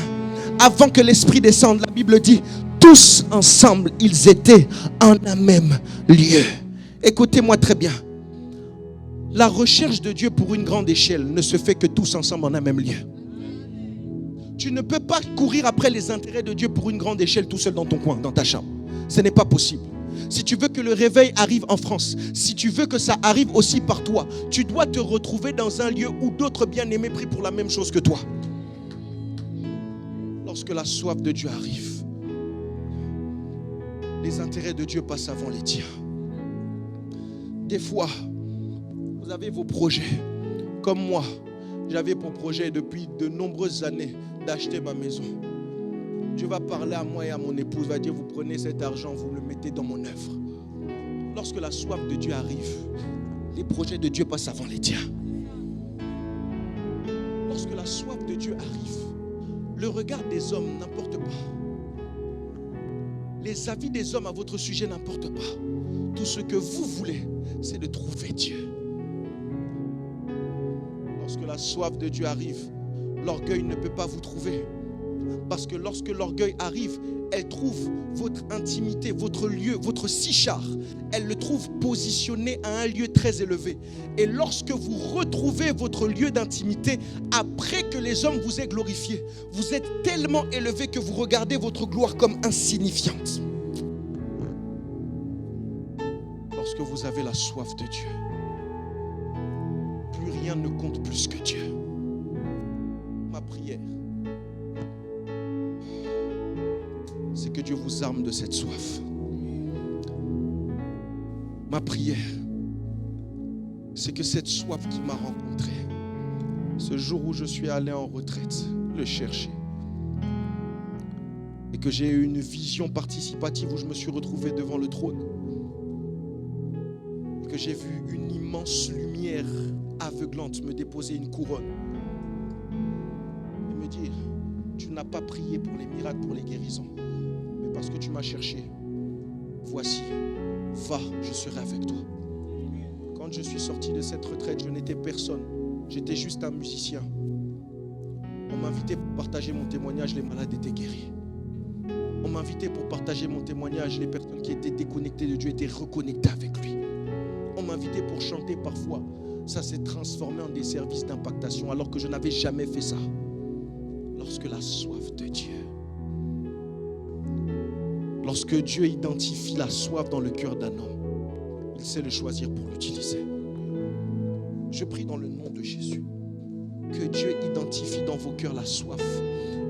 Avant que l'Esprit descende, la Bible dit tous ensemble ils étaient en un même lieu. Écoutez-moi très bien. La recherche de Dieu pour une grande échelle ne se fait que tous ensemble en un même lieu. Tu ne peux pas courir après les intérêts de Dieu pour une grande échelle tout seul dans ton coin, dans ta chambre. Ce n'est pas possible. Si tu veux que le réveil arrive en France, si tu veux que ça arrive aussi par toi, tu dois te retrouver dans un lieu où d'autres bien-aimés prient pour la même chose que toi. Lorsque la soif de Dieu arrive, les intérêts de Dieu passent avant les tiens. Des fois, vous avez vos projets. Comme moi, j'avais pour projet depuis de nombreuses années d'acheter ma maison. Dieu va parler à moi et à mon épouse, va dire vous prenez cet argent, vous le mettez dans mon œuvre. Lorsque la soif de Dieu arrive, les projets de Dieu passent avant les tiens. Lorsque la soif de Dieu arrive, le regard des hommes n'importe pas. Les avis des hommes à votre sujet n'importent pas. Tout ce que vous voulez, c'est de trouver Dieu. Lorsque la soif de Dieu arrive, l'orgueil ne peut pas vous trouver. Parce que lorsque l'orgueil arrive, elle trouve votre intimité, votre lieu, votre sichar. Elle le trouve positionné à un lieu très élevé. Et lorsque vous retrouvez votre lieu d'intimité, après que les hommes vous aient glorifié, vous êtes tellement élevé que vous regardez votre gloire comme insignifiante. Lorsque vous avez la soif de Dieu, plus rien ne compte plus que Dieu. Ma prière, c'est que Dieu vous arme de cette soif. Ma prière, c'est que cette soif qui m'a rencontré, ce jour où je suis allé en retraite, le chercher, et que j'ai eu une vision participative où je me suis retrouvé devant le trône, et que j'ai vu une immense lumière aveuglante me déposer une couronne et me dire: tu n'as pas prié pour les miracles, pour les guérisons, mais parce que tu m'as cherché, voici, va, je serai avec toi. Quand je suis sorti de cette retraite, je n'étais personne, j'étais juste un musicien. On m'invitait pour partager mon témoignage, les malades étaient guéris. On m'invitait pour partager mon témoignage, les personnes qui étaient déconnectées de Dieu étaient reconnectées avec lui. On m'invitait pour chanter parfois, ça s'est transformé en des services d'impactation alors que je n'avais jamais fait ça. Lorsque la soif de Dieu, lorsque Dieu identifie la soif dans le cœur d'un homme, il sait le choisir pour l'utiliser. Je prie dans le nom de Jésus que Dieu identifie dans vos cœurs la soif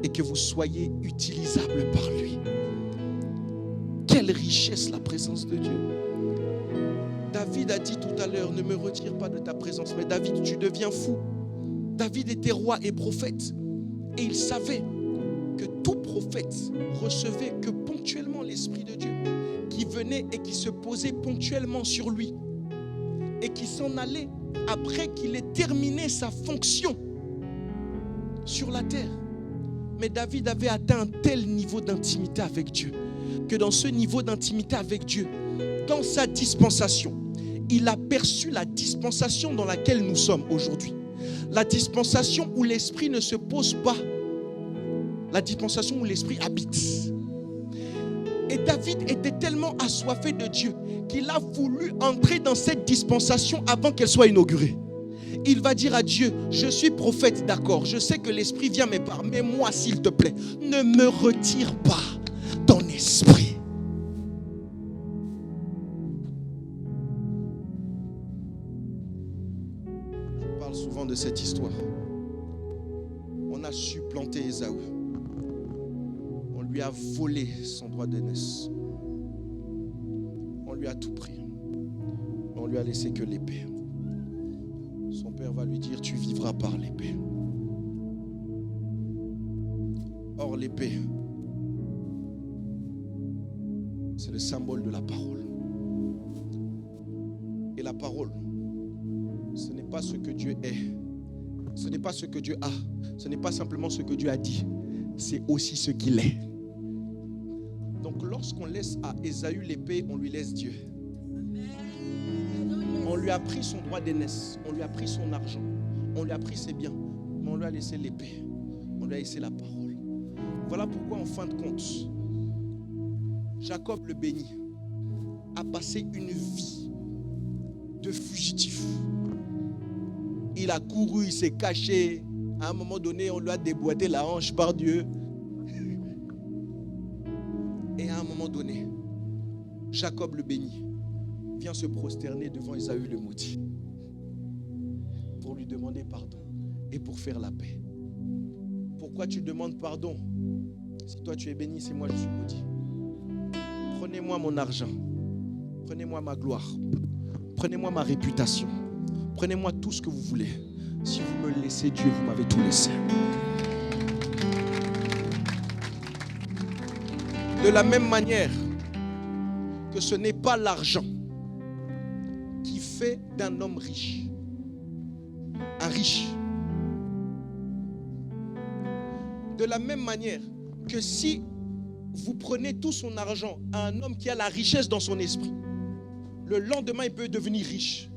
et que vous soyez utilisables par lui. Quelle richesse la présence de Dieu. David a dit tout à l'heure: ne me retire pas de ta présence. Mais David, tu deviens fou. David était roi et prophète. Et il savait que tout prophète recevait que ponctuellement l'Esprit de Dieu, qui venait et qui se posait ponctuellement sur lui et qui s'en allait après qu'il ait terminé sa fonction sur la terre. Mais David avait atteint un tel niveau d'intimité avec Dieu que dans ce niveau d'intimité avec Dieu, dans sa dispensation, il a perçu la dispensation dans laquelle nous sommes aujourd'hui. La dispensation où l'esprit ne se pose pas. La dispensation où l'esprit habite. Et David était tellement assoiffé de Dieu qu'il a voulu entrer dans cette dispensation avant qu'elle soit inaugurée. Il va dire à Dieu: je suis prophète, d'accord, je sais que l'esprit vient me parler, mais moi, s'il te plaît, ne me retire pas ton esprit. Je parle souvent de cette histoire. On a supplanté Ésaü. On lui a volé son droit d'aînesse. On lui a tout pris. On lui a laissé que l'épée. Son père va lui dire: tu vivras par l'épée. Or, l'épée, c'est le symbole de la parole. Et la parole, ce n'est pas ce que Dieu est. Ce n'est pas ce que Dieu a. Ce n'est pas simplement ce que Dieu a dit. C'est aussi ce qu'il est. Donc lorsqu'on laisse à Ésaü l'épée, on lui laisse Dieu. On lui a pris son droit d'aînesse, on lui a pris son argent, on lui a pris ses biens, mais on lui a laissé l'épée, on lui a laissé la parole. Voilà pourquoi en fin de compte, Jacob le béni a passé une vie de fugitif. Il a couru, il s'est caché. À un moment donné, on lui a déboîté la hanche par Dieu. Et à un moment donné, Jacob le béni vient se prosterner devant Ésaü le maudit pour lui demander pardon et pour faire la paix. Pourquoi tu demandes pardon? Si toi tu es béni, c'est moi je suis maudit. Prenez-moi mon argent, prenez-moi ma gloire, prenez-moi ma réputation, prenez-moi tout ce que vous voulez. Si vous me laissez Dieu, vous m'avez tout laissé. De la même manière que ce n'est pas l'argent qui fait d'un homme riche un riche. De la même manière que si vous prenez tout son argent à un homme qui a la richesse dans son esprit, le lendemain, il peut devenir riche.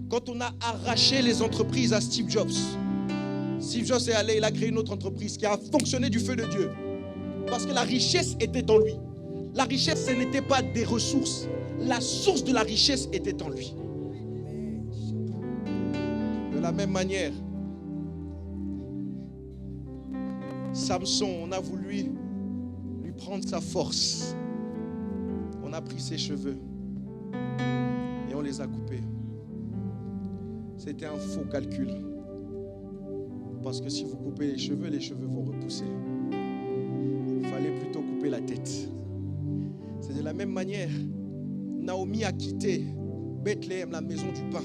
Quand on a arraché les entreprises à Steve Jobs, Steve Jobs est allé, il a créé une autre entreprise qui a fonctionné du feu de Dieu. Parce que la richesse était en lui. La richesse, ce n'était pas des ressources. La source de la richesse était en lui. De la même manière, Samson, on a voulu lui prendre sa force. On a pris ses cheveux et on les a coupés. C'était un faux calcul. Parce que si vous coupez les cheveux vont repousser. Il fallait plutôt couper la tête. C'est de la même manière, Naomi a quitté Bethléem, la maison du pain,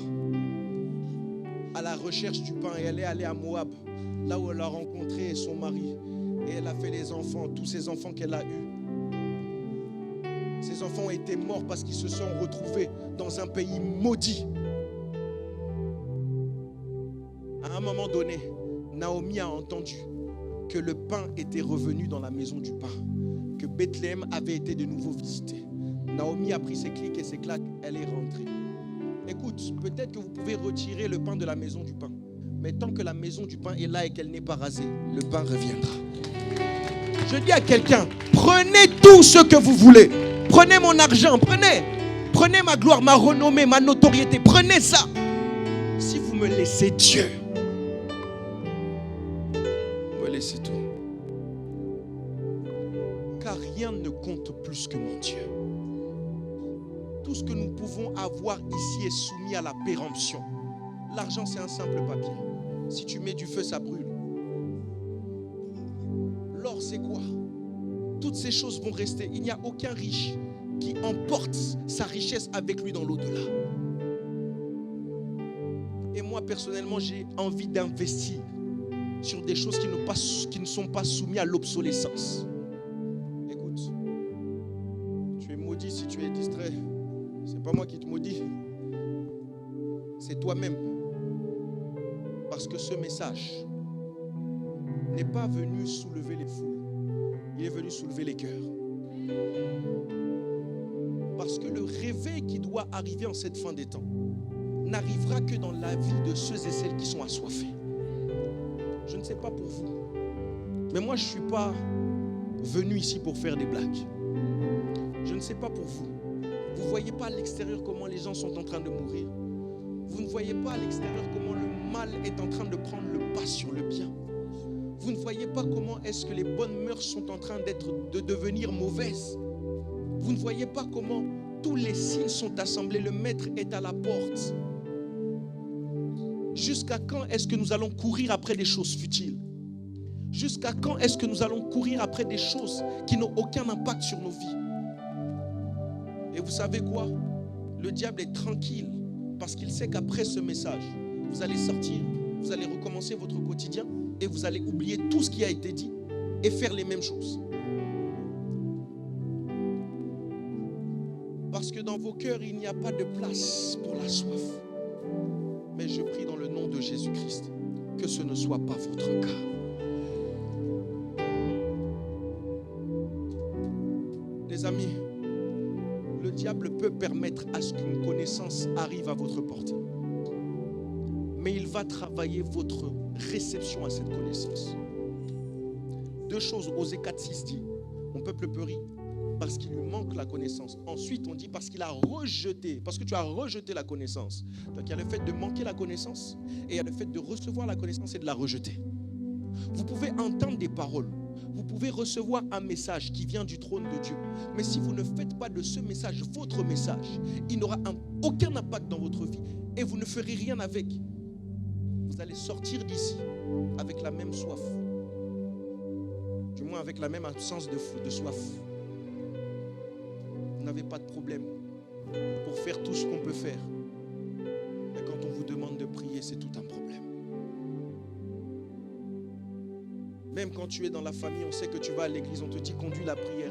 à la recherche du pain, et elle est allée à Moab, là où elle a rencontré son mari, et elle a fait les enfants, tous ces enfants qu'elle a eus. Ces enfants ont été morts parce qu'ils se sont retrouvés dans un pays maudit. À un moment donné, Naomi a entendu que le pain était revenu dans la maison du pain, que Bethléem avait été de nouveau visité. Naomi a pris ses clics et ses claques, elle est rentrée. Écoute, peut-être que vous pouvez retirer le pain de la maison du pain, mais tant que la maison du pain est là et qu'elle n'est pas rasée, le pain reviendra. Je dis à quelqu'un, prenez tout ce que vous voulez. Prenez mon argent, prenez ma gloire, ma renommée, ma notoriété, prenez ça. Si vous me laissez Dieu, c'est tout. Car rien ne compte plus que mon Dieu. Tout ce que nous pouvons avoir ici est soumis à la péremption. L'argent, c'est un simple papier. Si tu mets du feu, ça brûle. L'or, c'est quoi? Toutes ces choses vont rester. Il n'y a aucun riche qui emporte sa richesse avec lui dans l'au-delà. Et moi, personnellement, j'ai envie d'investir sur des choses qui ne sont pas soumises à l'obsolescence. Écoute, tu es maudit si tu es distrait. C'est pas moi qui te maudis, c'est toi-même. Parce que ce message n'est pas venu soulever les foules, il est venu soulever les cœurs. Parce que le réveil qui doit arriver en cette fin des temps n'arrivera que dans la vie de ceux et celles qui sont assoiffés. Je ne sais pas pour vous, mais moi je ne suis pas venu ici pour faire des blagues. Je ne sais pas pour vous. Vous ne voyez pas à l'extérieur comment les gens sont en train de mourir. Vous ne voyez pas à l'extérieur comment le mal est en train de prendre le pas sur le bien. Vous ne voyez pas comment est-ce que les bonnes mœurs sont en train de devenir mauvaises. Vous ne voyez pas comment tous les signes sont assemblés. Le maître est à la porte. Jusqu'à quand est-ce que nous allons courir après des choses futiles? Jusqu'à quand est-ce que nous allons courir après des choses qui n'ont aucun impact sur nos vies? Et vous savez quoi? Le diable est tranquille parce qu'il sait qu'après ce message, vous allez sortir, vous allez recommencer votre quotidien et vous allez oublier tout ce qui a été dit et faire les mêmes choses. Parce que dans vos cœurs, il n'y a pas de place pour la soif. Mais je prie dans le nom de Jésus-Christ que ce ne soit pas votre cas. Les amis, le diable peut permettre à ce qu'une connaissance arrive à votre portée. Mais il va travailler votre réception à cette connaissance. Deux choses, Osée 4:6 dit, mon peuple périt parce qu'il lui manque la connaissance. Ensuite, on dit parce qu'il a rejeté, parce que tu as rejeté la connaissance. Donc il y a le fait de manquer la connaissance et il y a le fait de recevoir la connaissance et de la rejeter. Vous pouvez entendre des paroles, vous pouvez recevoir un message qui vient du trône de Dieu. Mais si vous ne faites pas de ce message votre message, il n'aura aucun impact dans votre vie et vous ne ferez rien avec. Vous allez sortir d'ici avec la même soif, du moins avec la même absence de soif. Vous n'avez pas de problème pour faire tout ce qu'on peut faire. Mais quand on vous demande de prier, c'est tout un problème. Même quand tu es dans la famille, on sait que tu vas à l'église, on te dit conduis la prière.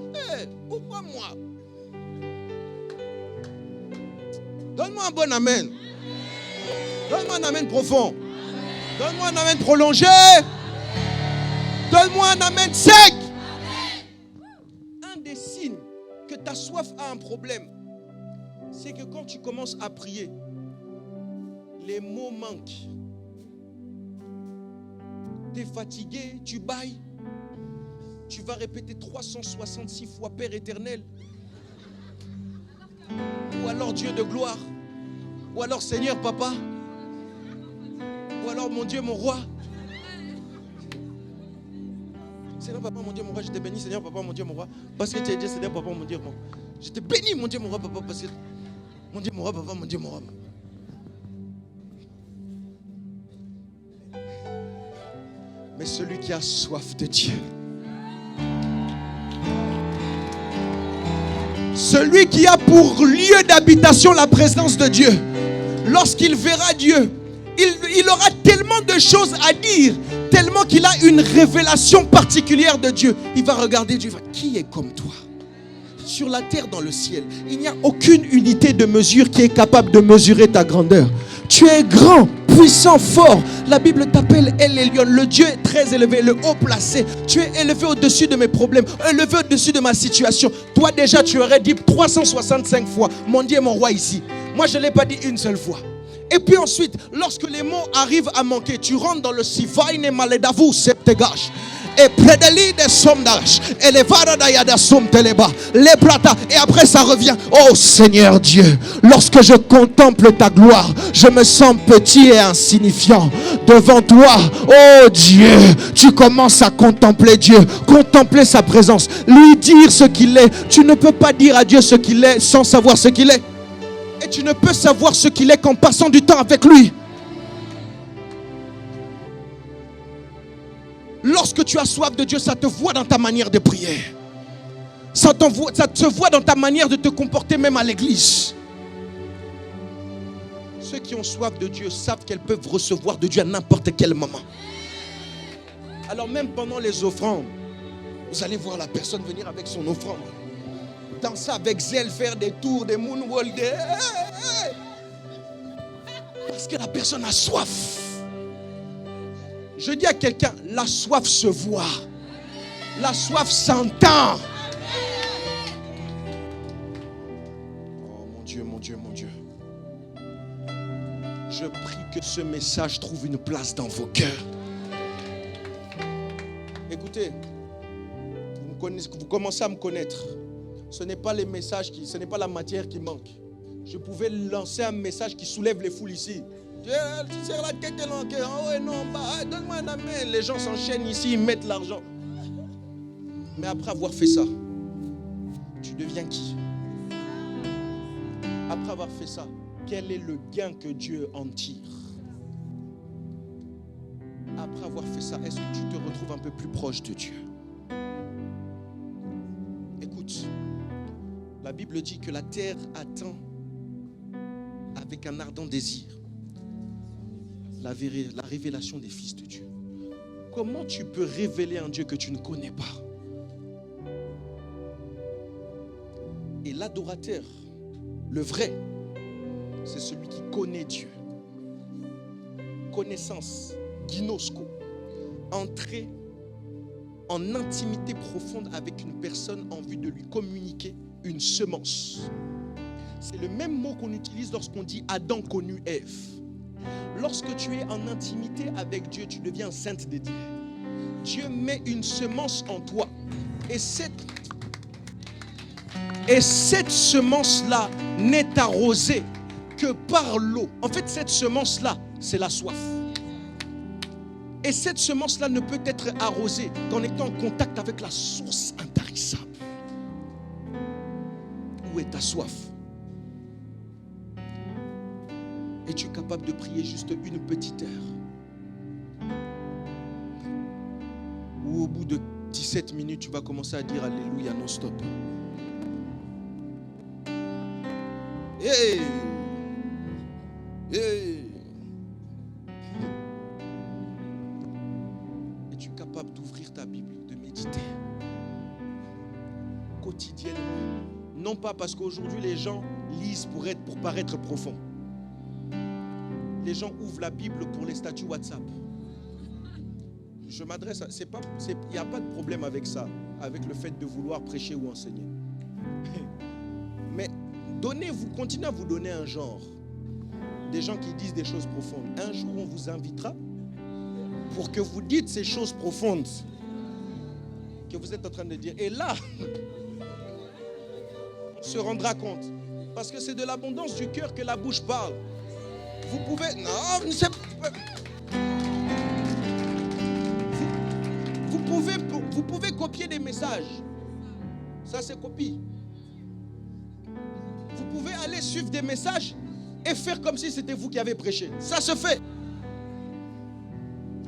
Pourquoi moi? Donne-moi un bon amen. Donne-moi un amen profond. Donne-moi un amen prolongé. Donne-moi un amen sec. Un ta soif a un problème. C'est que quand tu commences à prier, les mots manquent. Tu es fatigué, tu bailles. Tu vas répéter 366 fois Père éternel. Ou alors Dieu de gloire. Ou alors Seigneur Papa. Ou alors mon Dieu, mon roi. Seigneur Papa, mon Dieu, mon roi, je te bénis. Seigneur Papa, mon Dieu, mon roi. Parce que tu as dit Seigneur Papa, mon Dieu, mon roi. Je te bénis, mon Dieu, mon roi, Papa. Parce que mon Dieu, mon roi, Papa, mon Dieu, mon roi. Mais celui qui a soif de Dieu, celui qui a pour lieu d'habitation la présence de Dieu, lorsqu'il verra Dieu, il aura tellement de choses à dire, tellement qu'il a une révélation particulière de Dieu. Il va regarder Dieu, qui est comme toi? Sur la terre, dans le ciel, il n'y a aucune unité de mesure qui est capable de mesurer ta grandeur. Tu es grand, puissant, fort. La Bible t'appelle El Elyon, le Dieu très élevé, le haut placé. Tu es élevé au-dessus de mes problèmes, élevé au-dessus de ma situation. Toi déjà, tu aurais dit 365 fois, mon Dieu, mon roi ici. Moi, je ne l'ai pas dit une seule fois. Et puis ensuite, lorsque les mots arrivent à manquer, tu rentres dans le Sivaine Maledavu Septegash. Et Predeli de Somdash, et les Varadayada Somteleba, les Brata, et après ça revient. Oh Seigneur Dieu, lorsque je contemple ta gloire, je me sens petit et insignifiant devant toi. Oh Dieu, tu commences à contempler Dieu, contempler sa présence, lui dire ce qu'il est. Tu ne peux pas dire à Dieu ce qu'il est sans savoir ce qu'il est. Et tu ne peux savoir ce qu'il est qu'en passant du temps avec lui. Lorsque tu as soif de Dieu, ça te voit dans ta manière de prier. Ça te voit dans ta manière de te comporter même à l'église. Ceux qui ont soif de Dieu savent qu'elles peuvent recevoir de Dieu à n'importe quel moment. Alors même pendant les offrandes, vous allez voir la personne venir avec son offrande. Danser avec zèle, faire des tours, des moonwalks, parce que la personne a soif. Je dis à quelqu'un, la soif se voit. La soif s'entend. Oh mon Dieu, mon Dieu, mon Dieu. Je prie que ce message trouve une place dans vos cœurs. Écoutez, vous commencez à me connaître. Ce n'est pas les messages ce n'est pas la matière qui manque. Je pouvais lancer un message qui soulève les foules ici. La tête de l'enquête. Oh non, donne-moi la main. Les gens s'enchaînent ici, ils mettent l'argent. Mais après avoir fait ça, tu deviens qui? Après avoir fait ça, quel est le gain que Dieu en tire? Après avoir fait ça, est-ce que tu te retrouves un peu plus proche de Dieu? Écoute, la Bible dit que la terre attend avec un ardent désir la révélation des fils de Dieu. Comment tu peux révéler un Dieu que tu ne connais pas? Et l'adorateur, le vrai, c'est celui qui connaît Dieu. Connaissance, ginosko, entrer en intimité profonde avec une personne en vue de lui communiquer une semence. C'est le même mot qu'on utilise lorsqu'on dit Adam connut Ève. Lorsque tu es en intimité avec Dieu, tu deviens sainte de Dieu. Dieu met une semence en toi. Et cette semence-là n'est arrosée que par l'eau. En fait, cette semence-là, c'est la soif. Et cette semence-là ne peut être arrosée qu'en étant en contact avec la source intarissable. Où est ta soif? Es-tu capable de prier juste une petite heure? Ou au bout de 17 minutes, tu vas commencer à dire Alléluia non-stop. Hey! Hey! Es-tu capable d'ouvrir ta Bible, de méditer quotidiennement? Non pas parce qu'aujourd'hui les gens lisent pour paraître profond. Les gens ouvrent la Bible pour les statuts WhatsApp. Je m'adresse à... Il n'y a pas de problème avec ça, avec le fait de vouloir prêcher ou enseigner. Mais vous continuez à vous donner un genre. Des gens qui disent des choses profondes. Un jour, on vous invitera pour que vous dites ces choses profondes que vous êtes en train de dire. Et là, on se rendra compte. Parce que c'est de l'abondance du cœur que la bouche parle. Vous pouvez... Non, vous pouvez copier des messages. Ça, c'est copie. Vous pouvez aller suivre des messages et faire comme si c'était vous qui avez prêché. Ça se fait.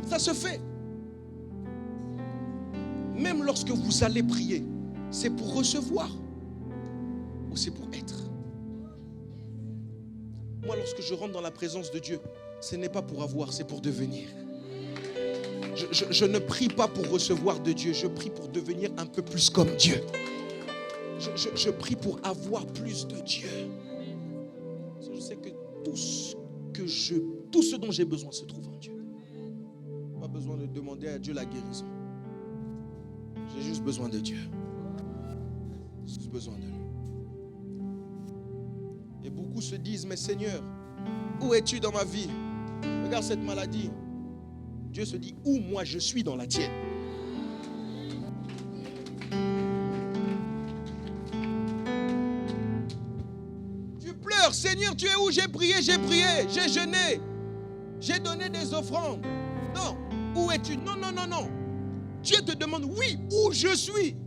Ça se fait. Même lorsque vous allez prier, c'est pour recevoir ou c'est pour être. Moi, lorsque je rentre dans la présence de Dieu, ce n'est pas pour avoir, c'est pour devenir. Je ne prie pas pour recevoir de Dieu, je prie pour devenir un peu plus comme Dieu. Je prie pour avoir plus de Dieu. Je sais que tout ce dont j'ai besoin se trouve en Dieu. Pas besoin de demander à Dieu la guérison. J'ai juste besoin de Dieu. J'ai juste besoin de lui. Et beaucoup se disent, mais Seigneur, où es-tu dans ma vie? Regarde cette maladie. Dieu se dit, où moi je suis dans la tienne? Tu pleures, Seigneur, tu es où? J'ai prié, j'ai jeûné, j'ai donné des offrandes. Non, où es-tu? Non. Dieu te demande, oui, où je suis?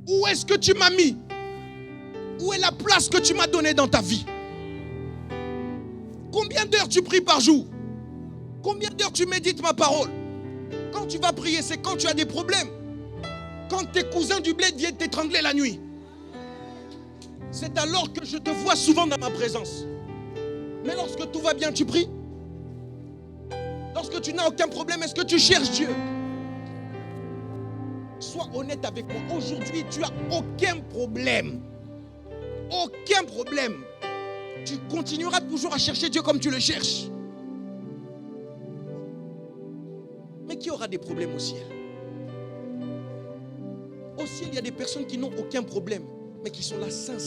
Où est-ce que tu m'as mis? Où est la place que tu m'as donnée dans ta vie? Combien d'heures tu pries par jour? Combien d'heures tu médites ma parole? Quand tu vas prier, c'est quand tu as des problèmes. Quand tes cousins du bled viennent t'étrangler la nuit. C'est alors que je te vois souvent dans ma présence. Mais lorsque tout va bien, tu pries? Lorsque tu n'as aucun problème, est-ce que tu cherches Dieu? Sois honnête avec moi. Aujourd'hui, tu n'as aucun problème. Aucun problème. Tu continueras toujours à chercher Dieu comme tu le cherches. Mais qui aura des problèmes au ciel? Au ciel, il y a des personnes qui n'ont aucun problème, mais qui sont là, saints.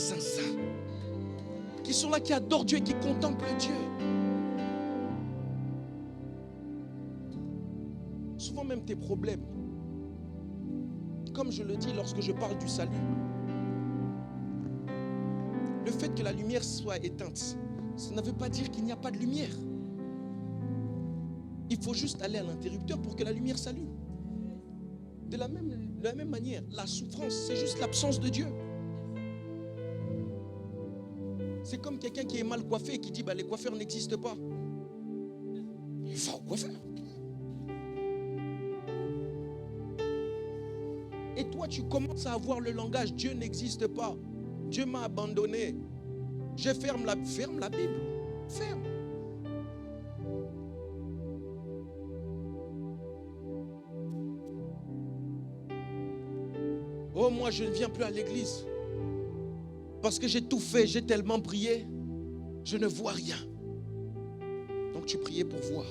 Qui sont là, qui adorent Dieu et qui contemplent Dieu. Souvent même tes problèmes, comme je le dis lorsque je parle du salut, le fait que la lumière soit éteinte, ça ne veut pas dire qu'il n'y a pas de lumière. Il faut juste aller à l'interrupteur pour que la lumière s'allume. De la même manière, la souffrance, c'est juste l'absence de Dieu. C'est comme quelqu'un qui est mal coiffé et qui dit les coiffeurs n'existent pas. Il va au coiffeur. Et toi, tu commences à avoir le langage, Dieu n'existe pas. Dieu m'a abandonné. Je ferme la Bible. Ferme. Oh, moi, je ne viens plus à l'église. Parce que j'ai tout fait, j'ai tellement prié. Je ne vois rien. Donc, tu priais pour voir.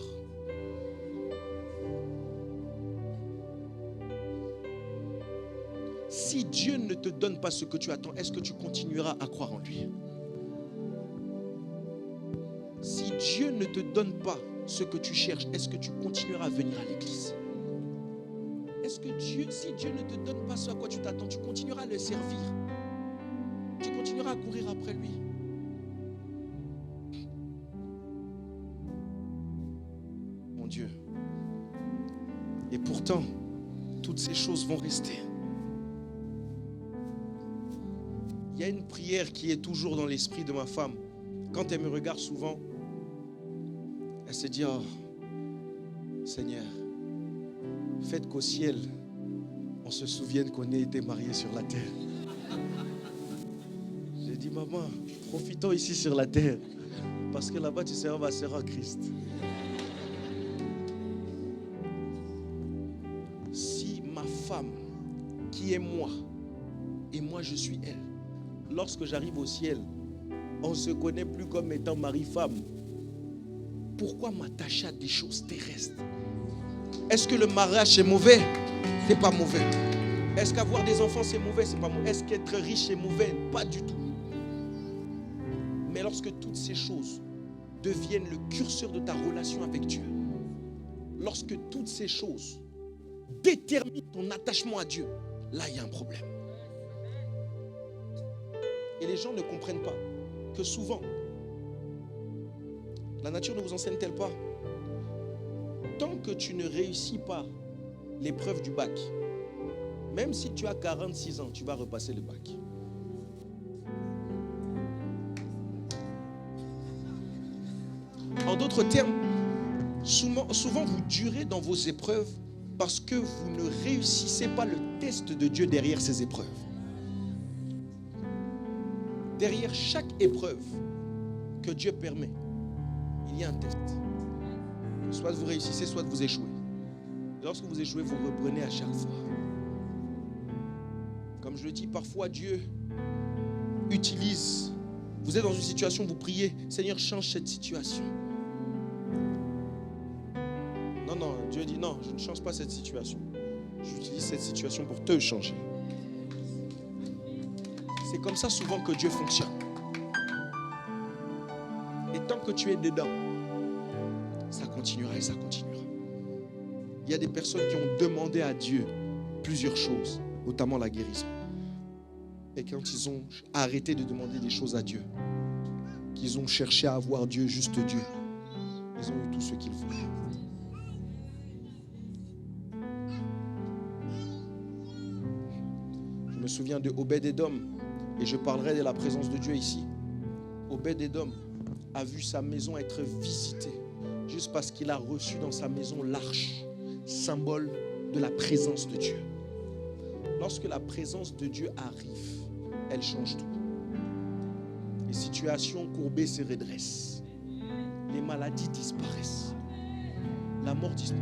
Si Dieu ne te donne pas ce que tu attends, est-ce que tu continueras à croire en lui? Si Dieu ne te donne pas ce que tu cherches, est-ce que tu continueras à venir à l'église? Est-ce que si Dieu ne te donne pas ce à quoi tu t'attends, tu continueras à le servir? Tu continueras à courir après lui? Mon Dieu. Et pourtant, toutes ces choses vont rester. Il y a une prière qui est toujours dans l'esprit de ma femme. Quand elle me regarde souvent, elle se dit, oh, Seigneur, faites qu'au ciel, on se souvienne qu'on ait été mariés sur la terre. J'ai dit, maman, profitons ici sur la terre, parce que là-bas, tu seras ma sœur en Christ. Si ma femme, qui est moi, et moi je suis elle, lorsque j'arrive au ciel, on ne se connaît plus comme étant mari-femme. Pourquoi m'attacher à des choses terrestres? Est-ce que le mariage est mauvais? Ce n'est pas mauvais. Est-ce qu'avoir des enfants c'est mauvais? C'est pas mauvais. Est-ce qu'être riche c'est mauvais? Pas du tout. Mais lorsque toutes ces choses deviennent le curseur de ta relation avec Dieu, lorsque toutes ces choses déterminent ton attachement à Dieu, là il y a un problème. Et les gens ne comprennent pas que souvent, la nature ne vous enseigne-t-elle pas? Tant que tu ne réussis pas l'épreuve du bac, même si tu as 46 ans, tu vas repasser le bac. En d'autres termes, souvent vous durez dans vos épreuves parce que vous ne réussissez pas le test de Dieu derrière ces épreuves. Derrière chaque épreuve que Dieu permet, il y a un test. Soit vous réussissez, soit vous échouez. Lorsque vous échouez, vous reprenez à chaque fois. Comme je le dis, parfois Dieu utilise. Vous êtes dans une situation, vous priez, Seigneur, change cette situation. Non, Dieu dit non, je ne change pas cette situation. J'utilise cette situation pour te changer. C'est comme ça souvent que Dieu fonctionne. Et tant que tu es dedans, ça continuera et ça continuera. Il y a des personnes qui ont demandé à Dieu plusieurs choses, notamment la guérison. Et quand ils ont arrêté de demander des choses à Dieu, qu'ils ont cherché à avoir Dieu, juste Dieu, ils ont eu tout ce qu'ils voulaient. Je me souviens de Obed-Édom, et je parlerai de la présence de Dieu ici. Obed-Édom a vu sa maison être visitée juste parce qu'il a reçu dans sa maison l'arche, symbole de la présence de Dieu. Lorsque la présence de Dieu arrive, elle change tout. Les situations courbées se redressent. Les maladies disparaissent. La mort disparaît.